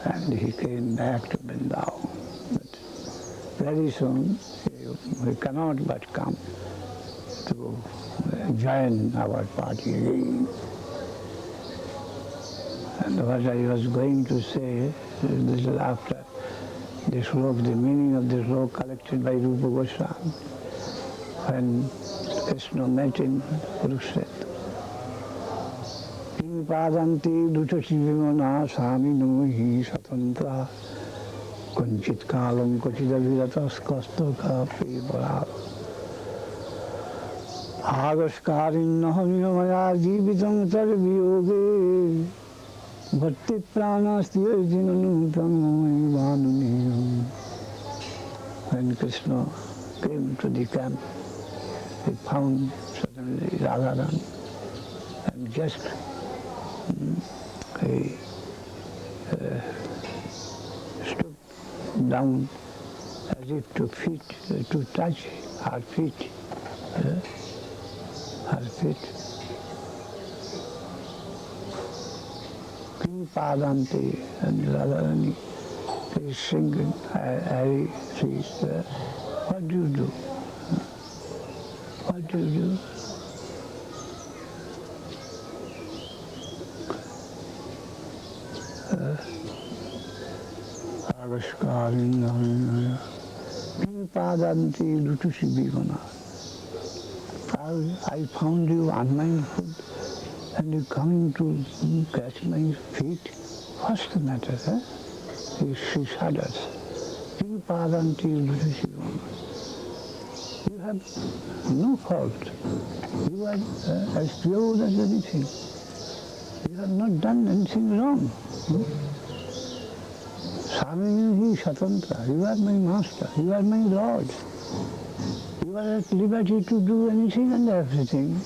and he came back to Vrindavan. But very soon he cannot but come to join our party again. And what I was going to say a little after the slok, the meaning of the slok collected by Rupa Goswami, when Kṛṣṇa met in Kurukshetra. Kim padanti dutashivimana samino hi satantra Kunchit kalam kochidaviratas kastoka pebara. Agaskarin nahamaya jivitam tar viyoge. Bhakti pranasti yajinanuttam vanuniyam. When Krishna came to the camp, he found suddenly Radharani and just he stooped down as if to touch her feet. King Padanti and Radharani is singing, Hari says, what do you do? What do you do? Agaskarin King Padanti Lutushi Bhivana. I found you unmindful and you coming to catch my feet. What's the matter? She shudders. King Padanti Lutushi Bhivana. You have no fault. You are as pure as anything. You have not done anything wrong. Swami Shatantra, you are my master, you are my Lord. You are at liberty to do anything and everything.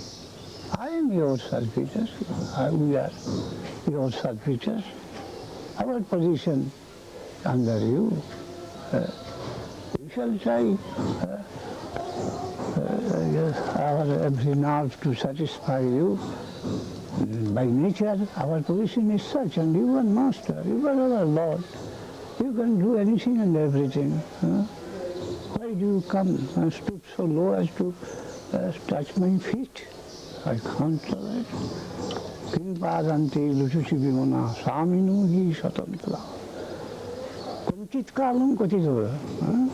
I am your servitors, we are your servitors. Our position under you, we shall try our every nerve to satisfy you. By nature, our position is such, and you are master, you are our Lord. You can do anything and everything. Why do you come and stoop so low as to touch my feet? I can't tolerate. King Padanti Lutushi Bhivana Saminu hi Satantra. Kunchit kalam kotidora.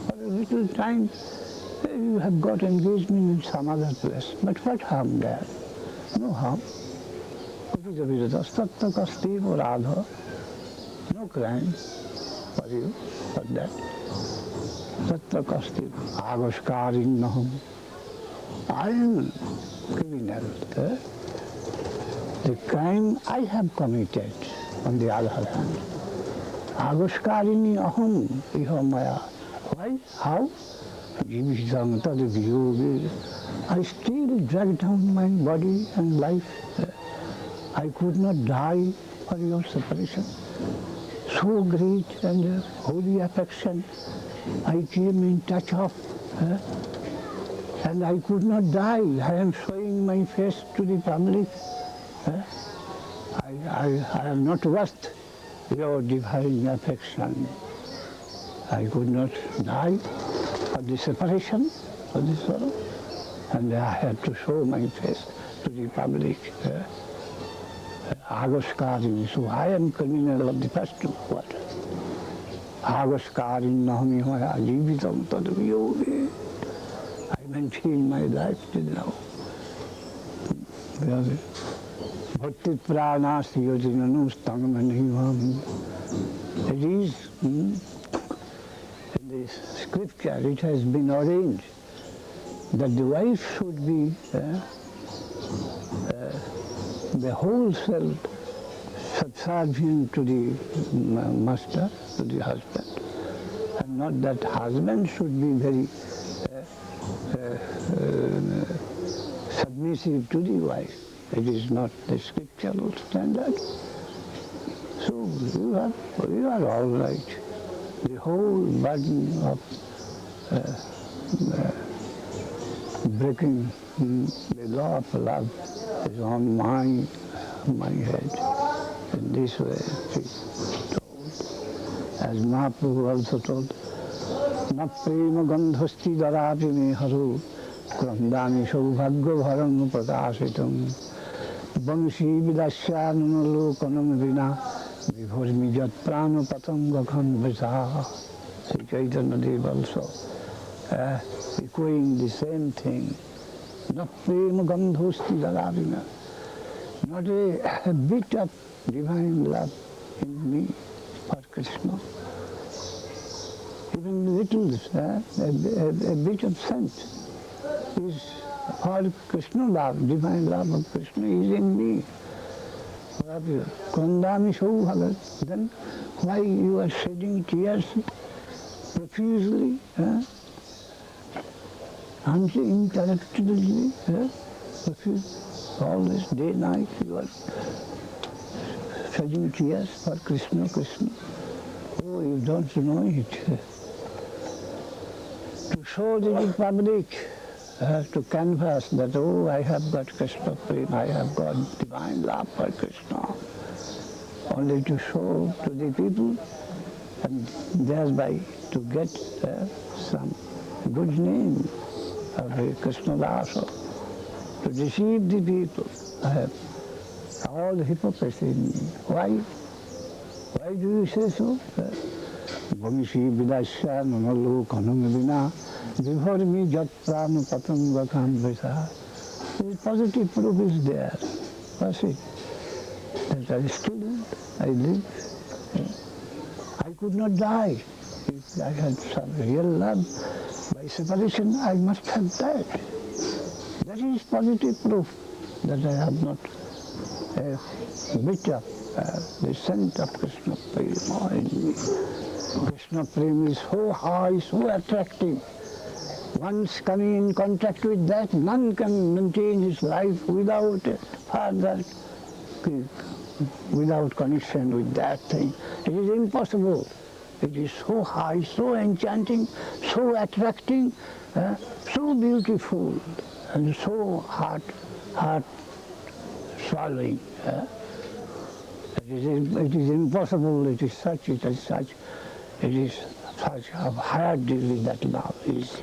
For a little time you have got engagement in some other place. But what harm there? No harm. Kotidaviratas tatta kasti radha. No crime for you, for that. Tatta kasti agaskarin naham. I am criminal. The crime I have committed, on the other hand. Agaskarini aham iha maya. Why? How? Jivisam tad viyoge. I still drag down my body and life. I could not die for your separation. So great and holy affection I came in touch of. And I could not die. I am showing my face to the public. I am not worth your divine affection. I could not die for the separation, for the sorrow. And I had to show my face to the public. Agaskarin, so I am criminal of the first order. Agaskarin nahami hoya jivitam tad viyoge. I maintain my life till now. Bhakti pranasti yojinanu stangmanivami. It is in the scripture, it has been arranged that the wife should be the whole self subservient to the master, to the husband, and not that husband should be very submissive to the wife. It is not the scriptural standard. So you are all right. The whole burden of breaking the law of love is on my head. In this way, she told. As Mahaprabhu also told, Na prema gandhasti darapi me haru krandani saubhagya bharam prakashitam vamshi vidasyanana lokanam vina vibhormi jat prana patanga khanvasa. Sri Chaitanya Dev also echoing the same thing. Na prema gandhasti darapi me. Not a bit of divine love in me for Kṛṣṇa. even little, a bit of scent is for Krishna love, divine love of Krishna is in me. Kṛṣṇa so bhagat. Then why you are shedding tears profusely, uninterruptedly, all this day, night, you are shedding tears for Krishna, Krishna. Oh, you don't know it. To show to the public, to canvass that, oh, I have got Krishna prema, I have got divine love for Krishna. Only to show to the people and thereby to get some good name of Krishna Dasa, to deceive the people. I have all the hypocrisy in me. Why? Why do you say so? Bhangshi vidasya namalu kanumavina before me jat prana patanga kamvisa. The positive proof is there. What's it? That I still live, I live. I could not die. If I had some real love, by separation I must have died. That is positive proof that I have not a bit of the scent of Krishna Prema in me. Krishna Prema is so high, so attractive. Once coming in contact with that, none can maintain his life without further, without connection with that thing. It is impossible. It is so high, so enchanting, so attracting, so beautiful, and so heart swallowing. It is impossible, it is such, it is such a higher degree that love is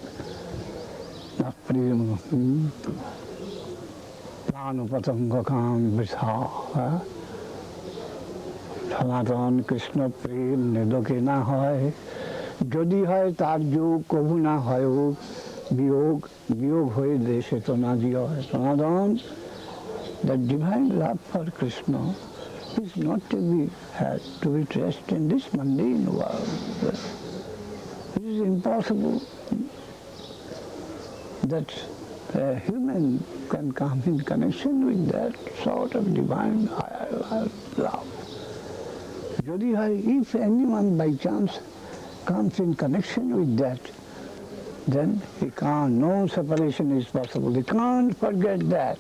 not prema. Prana patanga kam visa. সনাতন কৃষ্ণ প্রেম নেদকে না হয়, যদি হয় তার যোগ কভু না হয় বিয়োগ, বিয়োগ হয়ে দেশে তো না দিও হয়। সনাতন, the divine love for Krishna is not to be had, to be traced in this mundane world. It is impossible that a human can come in connection with that sort of divine love. If anyone by chance comes in connection with that, then he can't, no separation is possible. He can't forget that.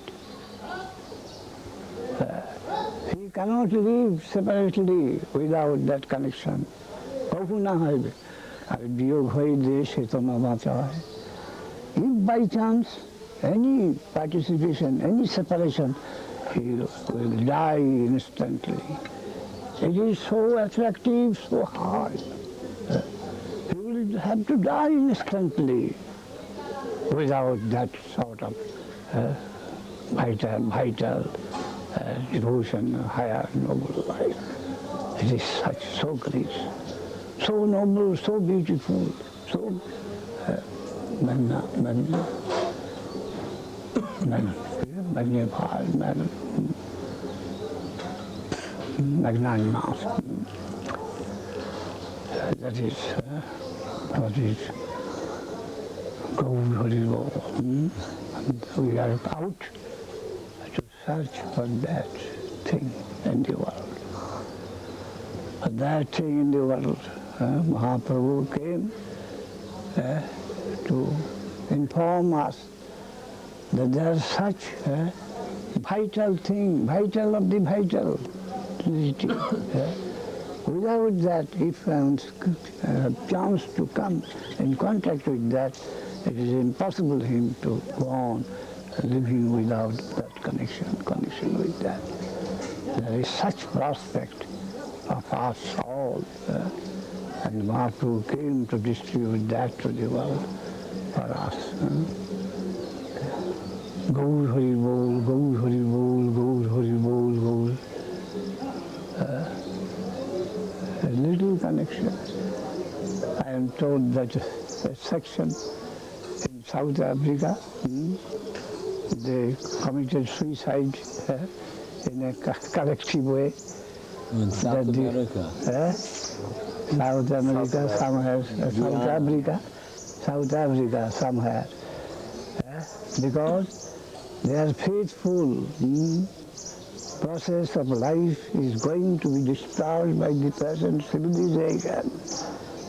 He cannot live separately without that connection. If by chance any participation, any separation, he will die instantly. It is so attractive, so high. He will have to die instantly without that sort of vital devotion, higher noble life. It is such, so great, so noble, so beautiful, so magnanimous. That is what is Guru Maharaj. And we are out to search for that thing in the world. For that thing in the world, Mahaprabhu came to inform us that there is such a vital thing, vital of the vital. Without that, if one have chance to come in contact with that, it is impossible for him to go on living without that connection with that. There is such prospect of us all, and Mahaprabhu came to distribute that to the world for us. Gaur Hari Bol, Gaur Hari Bol, Gaur Hari Bol, Gaur. A little connection. I am told that a section in South Africa, they committed suicide in a collective way. In South America. South America, somewhere, South Africa, somewhere. Because their faithful process of life is going to be destroyed by the present civilization.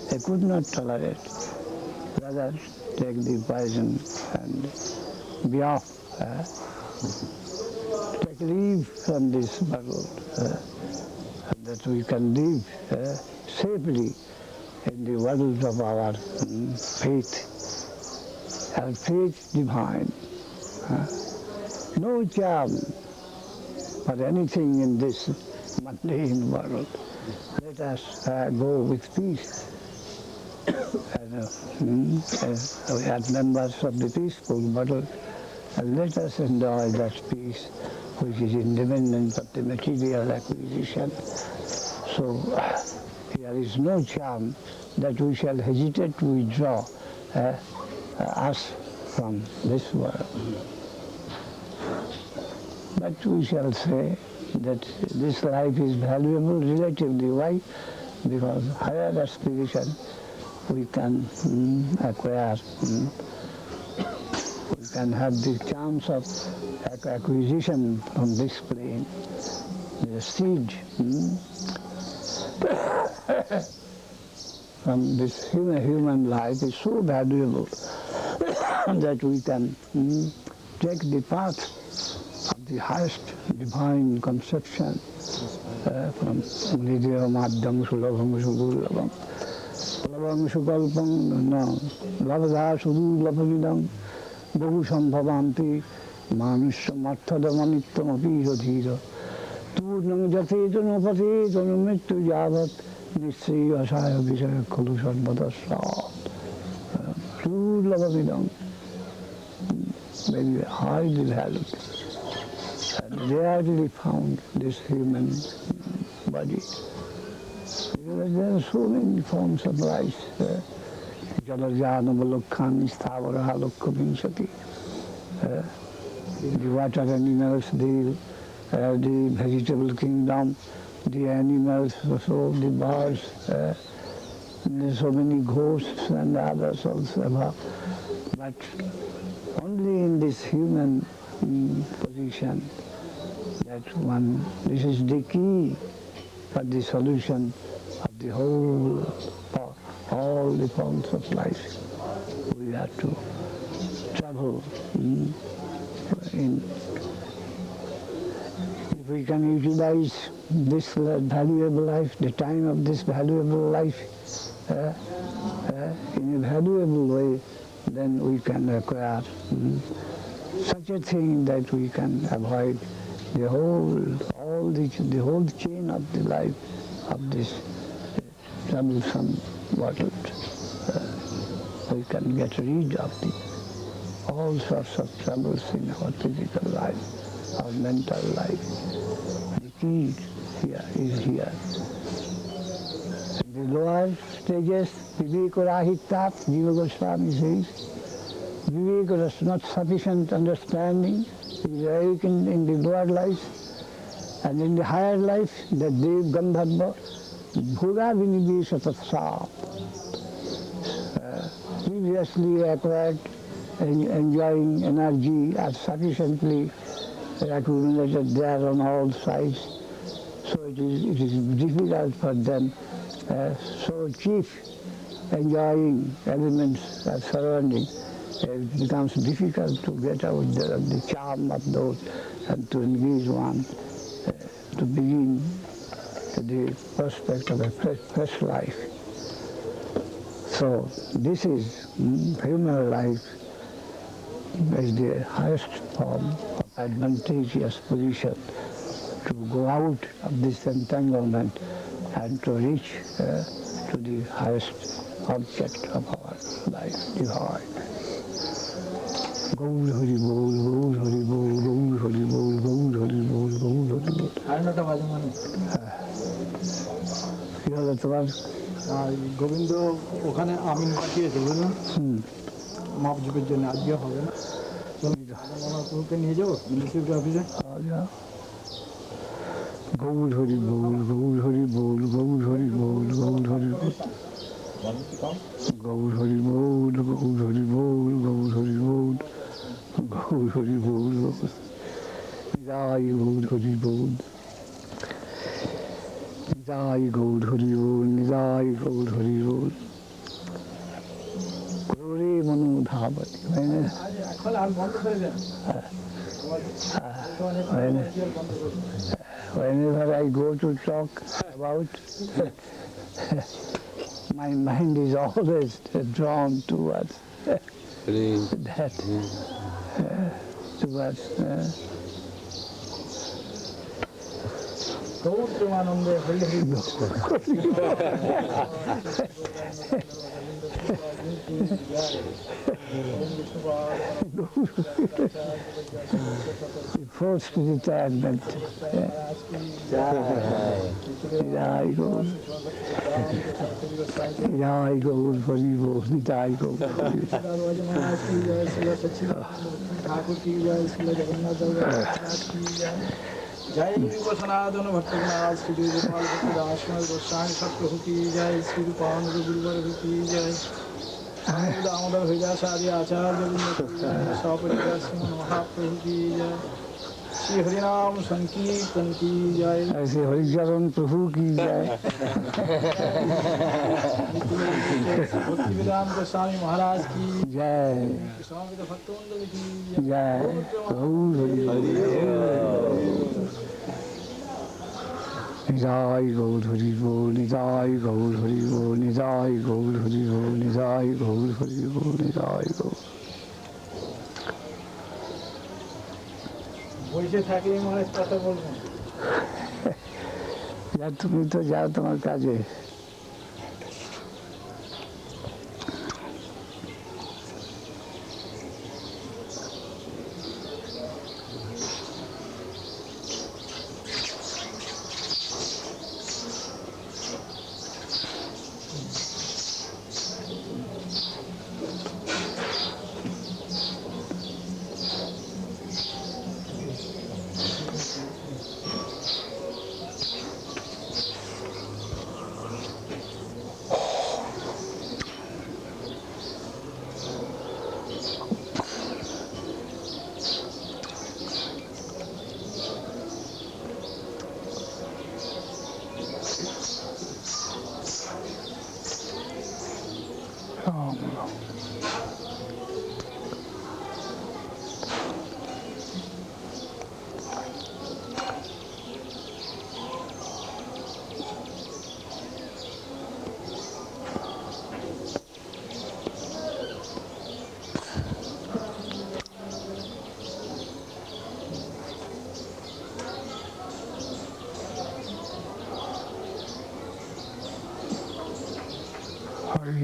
They could not tolerate. Rather take the poison and be off. Take leave from this world. That we can live safely in the world of our faith. Our faith divine. No charm for anything in this mundane world. Let us go with peace. As members of the peaceful world, let us enjoy that peace which is independent of the material acquisition. So here is no charm that we shall hesitate to withdraw us from this world. But we shall say that this life is valuable relatively. Why? Because higher aspiration we can acquire. We can have the chance of acquisition from this plane. The seed from this human life is so valuable that we can take the path of the highest divine conception from Nidya Madhyam Sulabham Sudurlabham Labham Sukalpam Labhadha Sudurlabhamidam Bahu Sambhavanti Manusya Marthadamanittam Api Yadhira Turnam Jatetana Patetana Mittu Javat Nistri Asaya Vijaya Kalushan Badasat Sudurlabhamidam, very highly valued. And rarely found this human body. There are so many forms of life. Jalajana Balokhan Stavara Halokkavinsati. The water animals, the vegetable kingdom, the animals, also the birds, there are so many ghosts and others also. But only in this human position that this is the key for the solution of the whole, all the forms of life. We have to travel in. If we can utilize this valuable life, the time of this valuable life, in a valuable way, then we can acquire such a thing that we can avoid the whole chain of the life of this troublesome world. We can get rid of all sorts of troubles in our physical life, our mental life. The key here is here. The lower stages, Viveka-rahitat, Jiva Goswami says, Viveka is not sufficient understanding, is awakened in the lower life, and in the higher life, the Dev Gandharva, Bhoga Vinivesha Tatsat, previously acquired, enjoying energy are sufficiently accumulated there on all sides, so it is difficult for them. So chief enjoying elements are surrounding, it becomes difficult to get out of the charm of those and to engage one, to begin the prospect of a fresh life. So this is human life is the highest form of advantageous position to go out of this entanglement and to reach to the highest object of our life, divine. Gaur Hari Bol, Gaur Hari Bol, Gaur Hari Bol, Gaur Hari Bol, Gaur Hari Bol. কি হলো তোমার? গোবিন্দ ওখানে আমিন পাঠিয়েছে বুঝলেন, মাপজুপের জন্য আজকে হবে না, নিয়ে যাবো মিনিস্ট্রি অফিসে। Gaur Hari Bol, Gaur Hari Bol, Gaur Hari Bol, Gaur Hari Bol. Gaur Hari Bol, Gaur Hari Bol, Gaur Hari Bol, Gaur Hari Bol. Nidai Gaur Hari Bol. Nidai Gaur Hari Bol, Nidai Gaur Hari Bol. Gauri Manu Dhavati. Whenever I go to talk about, my mind is always drawn towards that, towards the forced retirement. Nidai Gaur. Nidai Gaur Hari Bol, Nidai Gaur Hari जय गुरु सनातन भक्त महाराज की जय गोपाल भक्त दास गोस्वामी सतप्रभु की जय श्री रूपानंद गुरुवर की जय दामोदर हरिदास आदि आचार्य सपरिवार महाप्रभु की जय श्री हरिनाम संकीर्तन की जय ऐसे हरिचरण प्रभु की जय भक्ति वेदांत स्वामी महाराज की जय स्वामी भक्तवृंद की जय गौर Hari Nidai Gaur Hari Bol, Nidai Gaur Hari Bol, Nidai Gaur Hari Bol, Nidai Gaur Hari Bol, Nidai Gaur. বসে থাকি মানে কথা বলবো যা তুমি তো যাও তোমার কাজে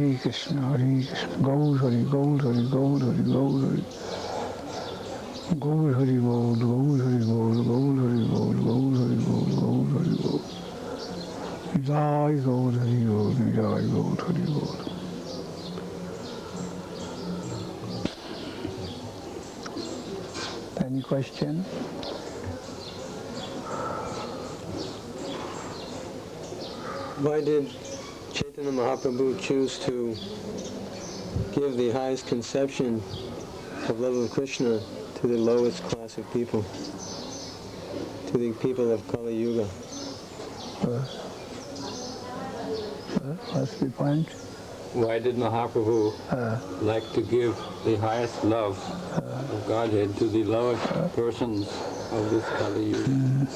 Hare Krishna, Gaur Hari, Gaur Hari, Gaur Hari, Gaur Hari. Gaur Hari Bol, Gaur Hari Bol, Gaur Hari Bol, Gaur Hari Bol, Gaur Hari Bol. Nidai Gaur Hari Bol, Nidai Gaur Hari Bol. Any question? Why did Chaitanya Mahaprabhu choose to give the highest conception of love of Krishna to the lowest class of people, to the people of Kali Yuga? What's the point? Why did Mahaprabhu like to give the highest love of Godhead to the lowest persons of this Kali Yuga?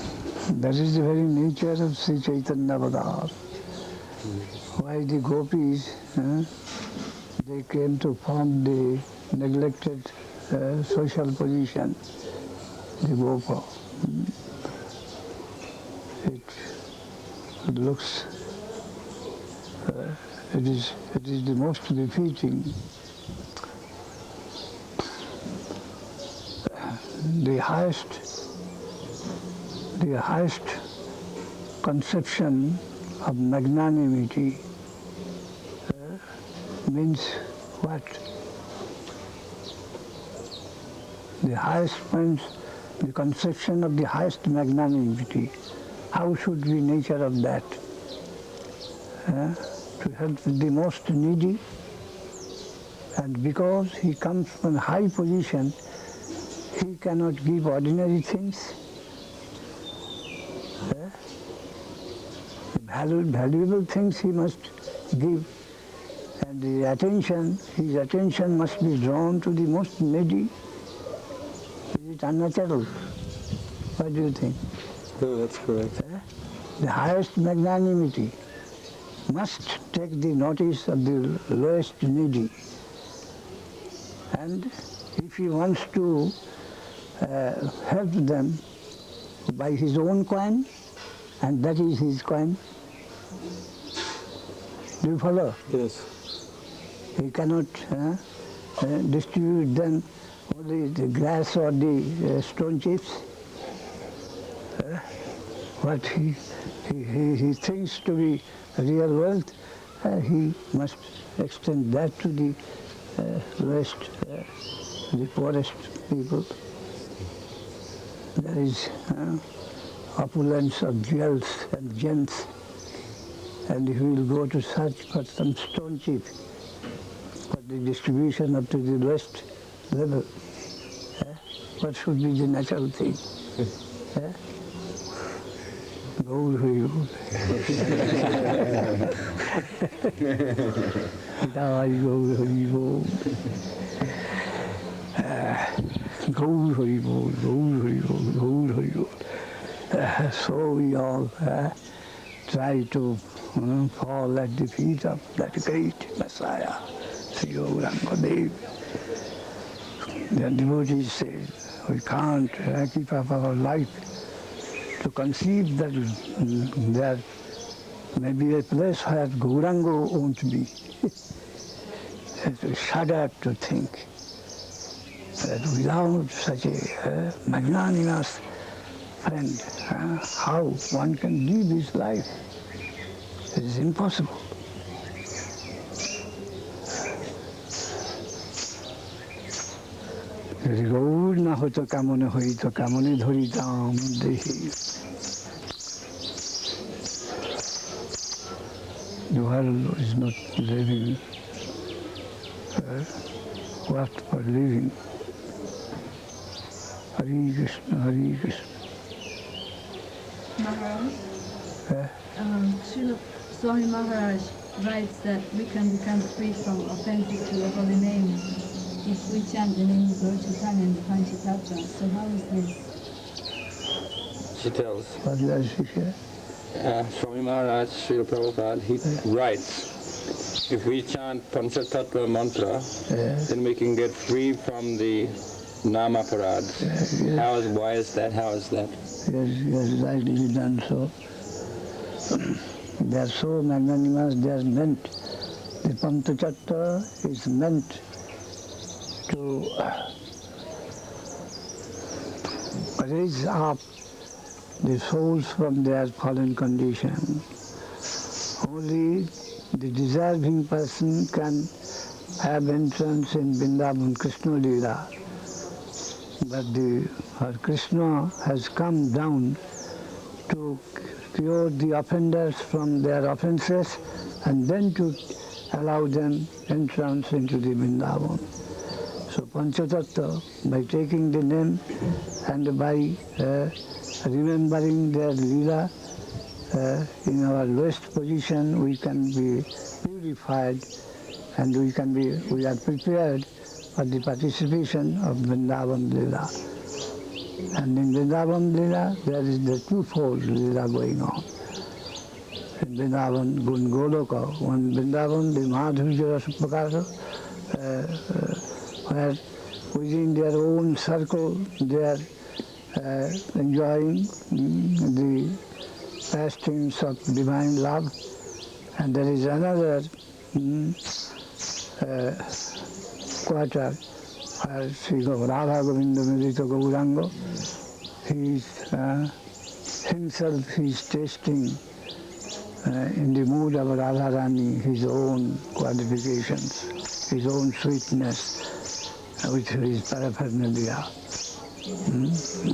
That is the very nature of Sri Chaitanya Avatar. Why the gopis, they came to form the neglected social position, the gopa. It looks, it is the most befitting. The highest conception of magnanimity means what? The highest means the conception of the highest magnanimity. how should be nature of that? To help the most needy, and because he comes from high position, he cannot give ordinary things. Valuable things he must give, and his attention must be drawn to the most needy. Is it unnatural? What do you think? No, that's correct. The highest magnanimity must take the notice of the lowest needy. And if he wants to help them by his own coin, and that is his coin, do you follow? Yes. He cannot distribute them only the grass or the stone chips. What he thinks to be real wealth, he must extend that to the lowest, the poorest people. There is opulence of jewels and gems, and he will go to search for some stone chip for the distribution up to the lowest level. What should be the natural thing? Gaur Hari Bol. Gaur Hari Bol. Gaur Hari Bol, Gaur Hari Bol, Gaur Hari Bol. So we all try to fall at the feet of that great Messiah, Sri Gauranga Dev. The devotees say, we can't keep up our life to conceive that there may be a place where Gauranga won't be. We shudder to think that without such a magnanimous friend, how one can live his life. It is impossible. Gour না হতো কামনে হইত কামনে ধরিতাম দেহি। The world is not living what for living. Hare Krishna, Hare Krishna. Maharaj, Srila Swami Maharaj writes that we can become free from offenses to the holy name if we chant the name of Lord Chaitanya and the Panchatattva. So how is this? She tells. What does she say? Swami Maharaj, Srila Prabhupada, he writes, if we chant Panchatattva mantra, then we can get free from the Nama Parad. Yes. Why is that? How is that? Yes, rightly done so. They are so magnanimous, they are meant, the Panchatattva is meant to raise up the souls from their fallen condition. Only the deserving person can have entrance in Vrindavan Kṛṣṇa Lila. But Kṛṣṇa has come down to cure the offenders from their offenses and then to allow them entrance into the Vrindavan. So Panchatattva, by taking the name and by remembering their Leela, in our lowest position we can be purified and we are prepared for the participation of Vrindavan Leela. And in Vrindavan Leela there is the twofold Leela going on. In Vrindavan Gun Goloka, one Vrindavan, the Madhurya Rasa Prakasa, where within their own circle they are enjoying the pastures of divine love, and there is another quarter where Sri Radha Govinda Milita Gauranga, himself is tasting in the mood of Radha Rani his own qualifications, his own sweetness with his paraphernalia.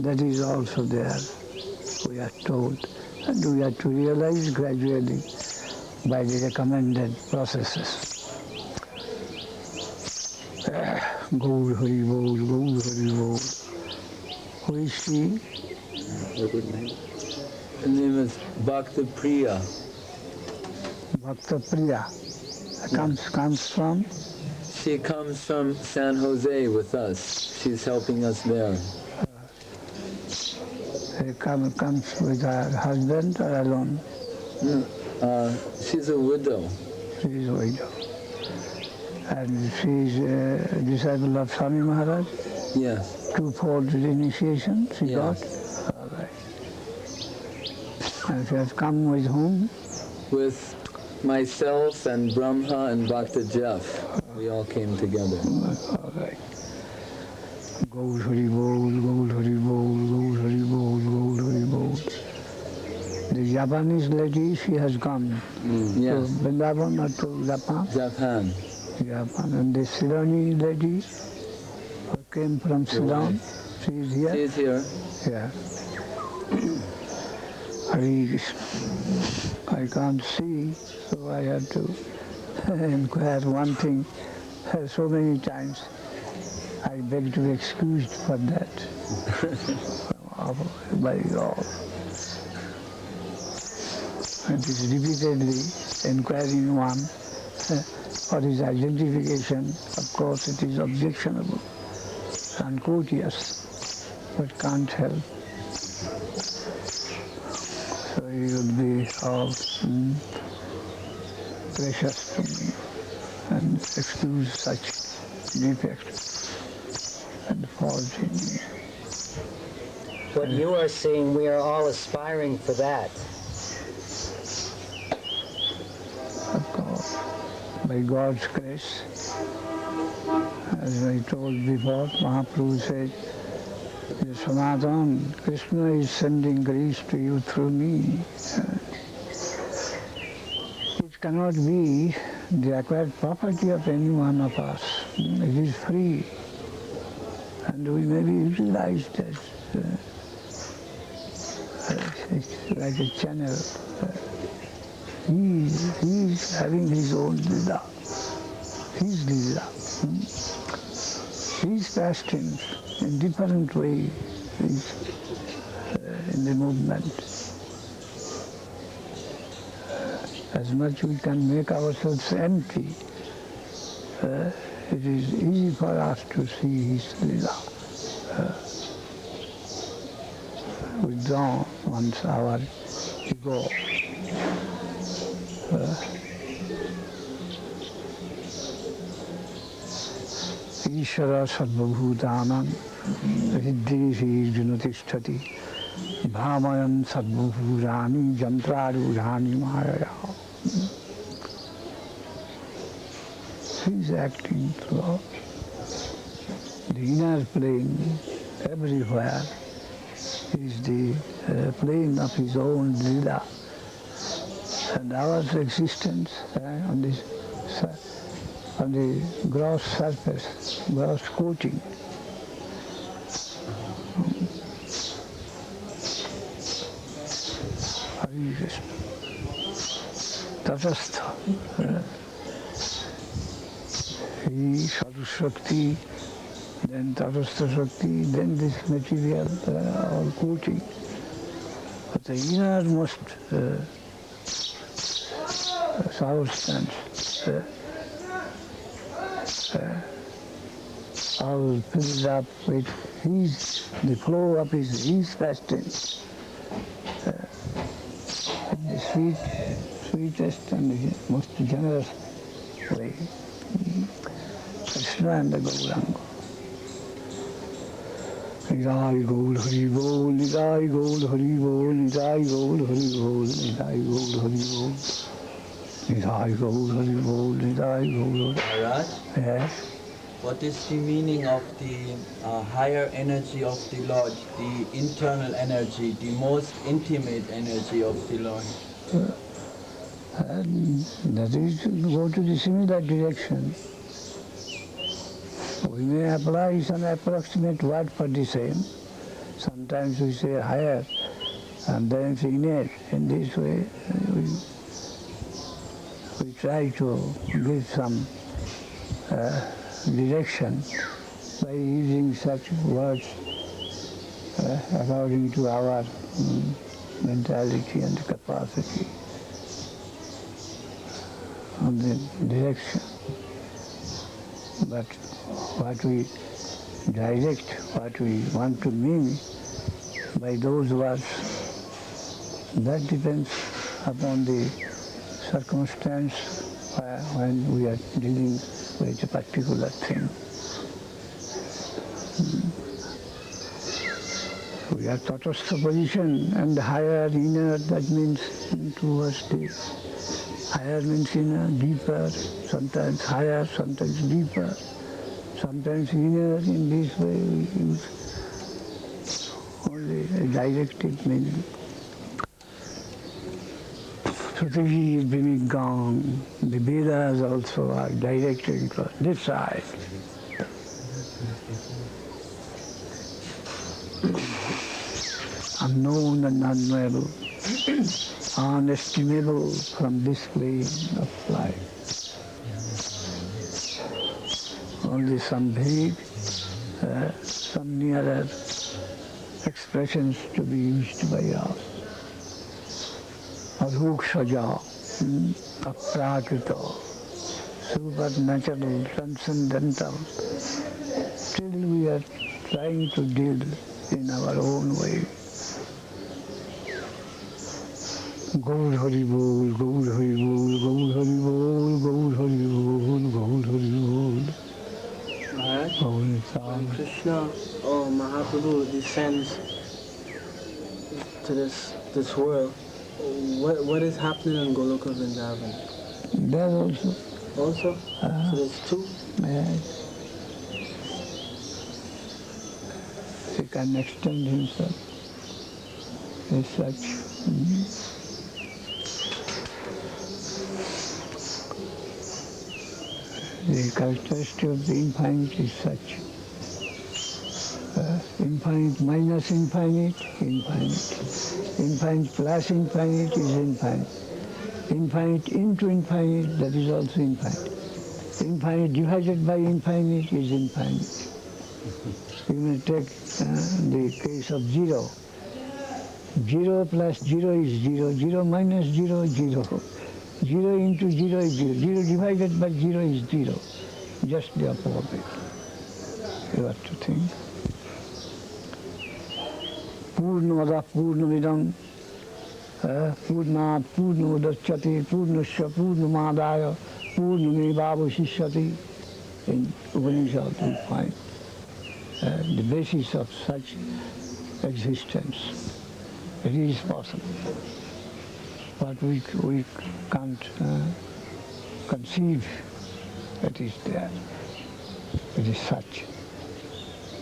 That is also there, we are told. And we have to realize gradually by the recommended processes. Gaur Hari Bol, Gaur Hari Bol. Who is she? Her name is Bhakta Priya. Bhakta Priya. Comes from? She comes from San Jose with us. She's helping us there. Comes with her husband or alone? No, she's a widow. She's a widow. And she's a disciple of Swami Maharaj? Yes. Twofold initiation she got? All right. And she has come with whom? With myself and Brahma and Bhakta Jeff. We all came together. All right. Gaur Hari Bol, Gaur Hari Bol, Gaur Hari Bol, Gaur Hari Bol. The Japanese lady, she has gone Yes. to Vrindavan or to Japan? Japan. Japan. And the Ceyloni lady who came from Ceylon, she is here? She is here. Yeah. Hare Krishna. I can't see, so I have to inquire one thing so many times. I beg to be excused for that by all. And is repeatedly inquiring one for his identification. Of course, it is objectionable, uncourteous, but can't help. So he will be all precious to me and excuse such defect and fault in me. What you are seeing, we are all aspiring for that. Of course, by God's grace, as I told before, Mahaprabhu said, Sanatan, Kṛṣṇa is sending grace to you through me. It cannot be the acquired property of any one of us. It is free. And we may be utilized as like a channel. He is having his own lila, his lila. His pastimes in different ways in the movement. As much we can make ourselves empty, it is easy for us to see his lila. Withdrawn once our ego. Ishvara sarvabhutanam hriddhi junatishthati bhamayan sarvabhutani jantrarudhani mayaya. He is acting throughout the inner plane, everywhere is the plane of his own lila. And our existence on the gross surface, gross coating. Hare Krishna. Tatastha. He, Sarusakti, then Tatastha Shakti, then this material, all coating. But the innermost substance, all filled up with the flow of his passions, in the sweetest and most generous way. Kṛṣṇa and the Gauranga. Nidai Gaur Hari Bol, Nidai Gaur Hari Bol, Nidai Gaur Hari Bol, Nidai Gaur Hari Bol. Nidai Gaur Hari Bol, Nidai Gaur Hari Bol. Maharaj? Yes. What is the meaning of the higher energy of the Lord, the internal energy, the most intimate energy of the Lord? And that is to go to the similar direction. We may apply some approximate word for the same. Sometimes we say higher, and then in it. In this way, we try to give some direction by using such words according to our mentality and capacity on the direction. But what we direct, what we want to mean by those words, that depends upon the circumstance when we are dealing with a particular thing. We are tatastha position and higher, inner, that means towards the higher means inner, deeper, sometimes higher, sometimes deeper, sometimes inner. In this way we use only a directed meaning. Prithvi is being gone. The Vedas also are directed to this side. Unknown and unknowable, unestimable from this plane of life. Only some vague, some nearer expressions to be used by us. Adhukshaja, aprakrita, supernatural, transcendental. Still we are trying to deal in our own way. Gaur Hari Bol, Gaur Hari Bol, Gaur Hari Bol, Gaur Hari Bol, Gaur Hari Bol. When Kṛṣṇa or Mahaprabhu descends to this world, what is happening in Goloka Vrindavan? There also. Also? So there's two? Yes. He can extend himself as such. The characteristic of the infinite is such. Infinite minus infinite, infinite. Infinite plus infinite is infinite. Infinite into infinite, that is also infinite. Infinite divided by infinite is infinite. You may take the case of zero. 0 plus 0 is 0, 0 minus 0 is 0. 0 into 0 is 0. 0 divided by 0 is 0. Just the opposite. You have to think. Purnamada Purnamidam Purnat Purnamudachyati Purnasya Purnamadaya Purnamevavashishyati. In Upanishad we find the basis of such existence. It is possible. But we can't conceive that is there. It is such.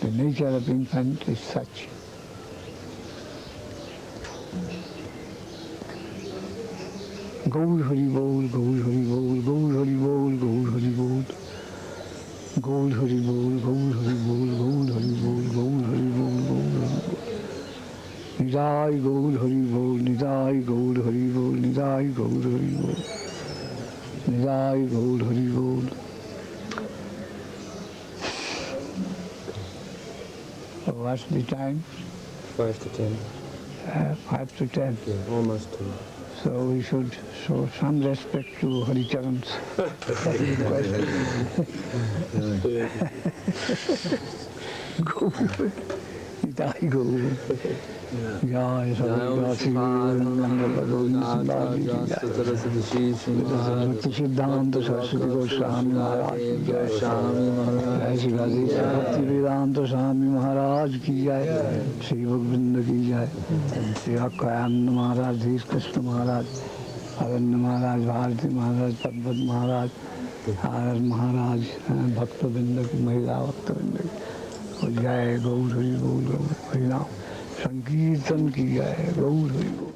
The nature of infinite is such. Gaur Hari Bol, Gaur Hari Bol, Gaur Hari Bol, Gaur Hari Bol. Gaur Hari Bol, Gaur Hari Bol, Gaur Hari Bol, Gaur Hari Bol, Gaur Hari Bol. Nidai Gaur Hari Bol, Nidai Gaur Hari Bol, Nidai Gaur Hari Bol. Nidai Gaur Hari Bol. What's the time? 5 to 10. 5 to 10. Yeah, almost 2. So we should show some respect to Hari Charan's request. Nidai Gaur. Jai Srila Sridhar Maharaj. Siddhanta Saraswati Goswami Maharaj. Jai Srila Bhakti Vedanta Swami Maharaj ki jai. Sri Bhagavanda ki jai. Sri Akayanda Maharaj, Sri Kṛṣṇa Maharaj, Aranya Maharaj, Bharati Maharaj, Padmat Maharaj, Har Maharaj, Bhakta Vrinda ki, Mahila Bhakta Vrinda ki. Jai Gaur Hari Bol, Hari Ram. संकीर्तन की जाए गौर हरि बोल।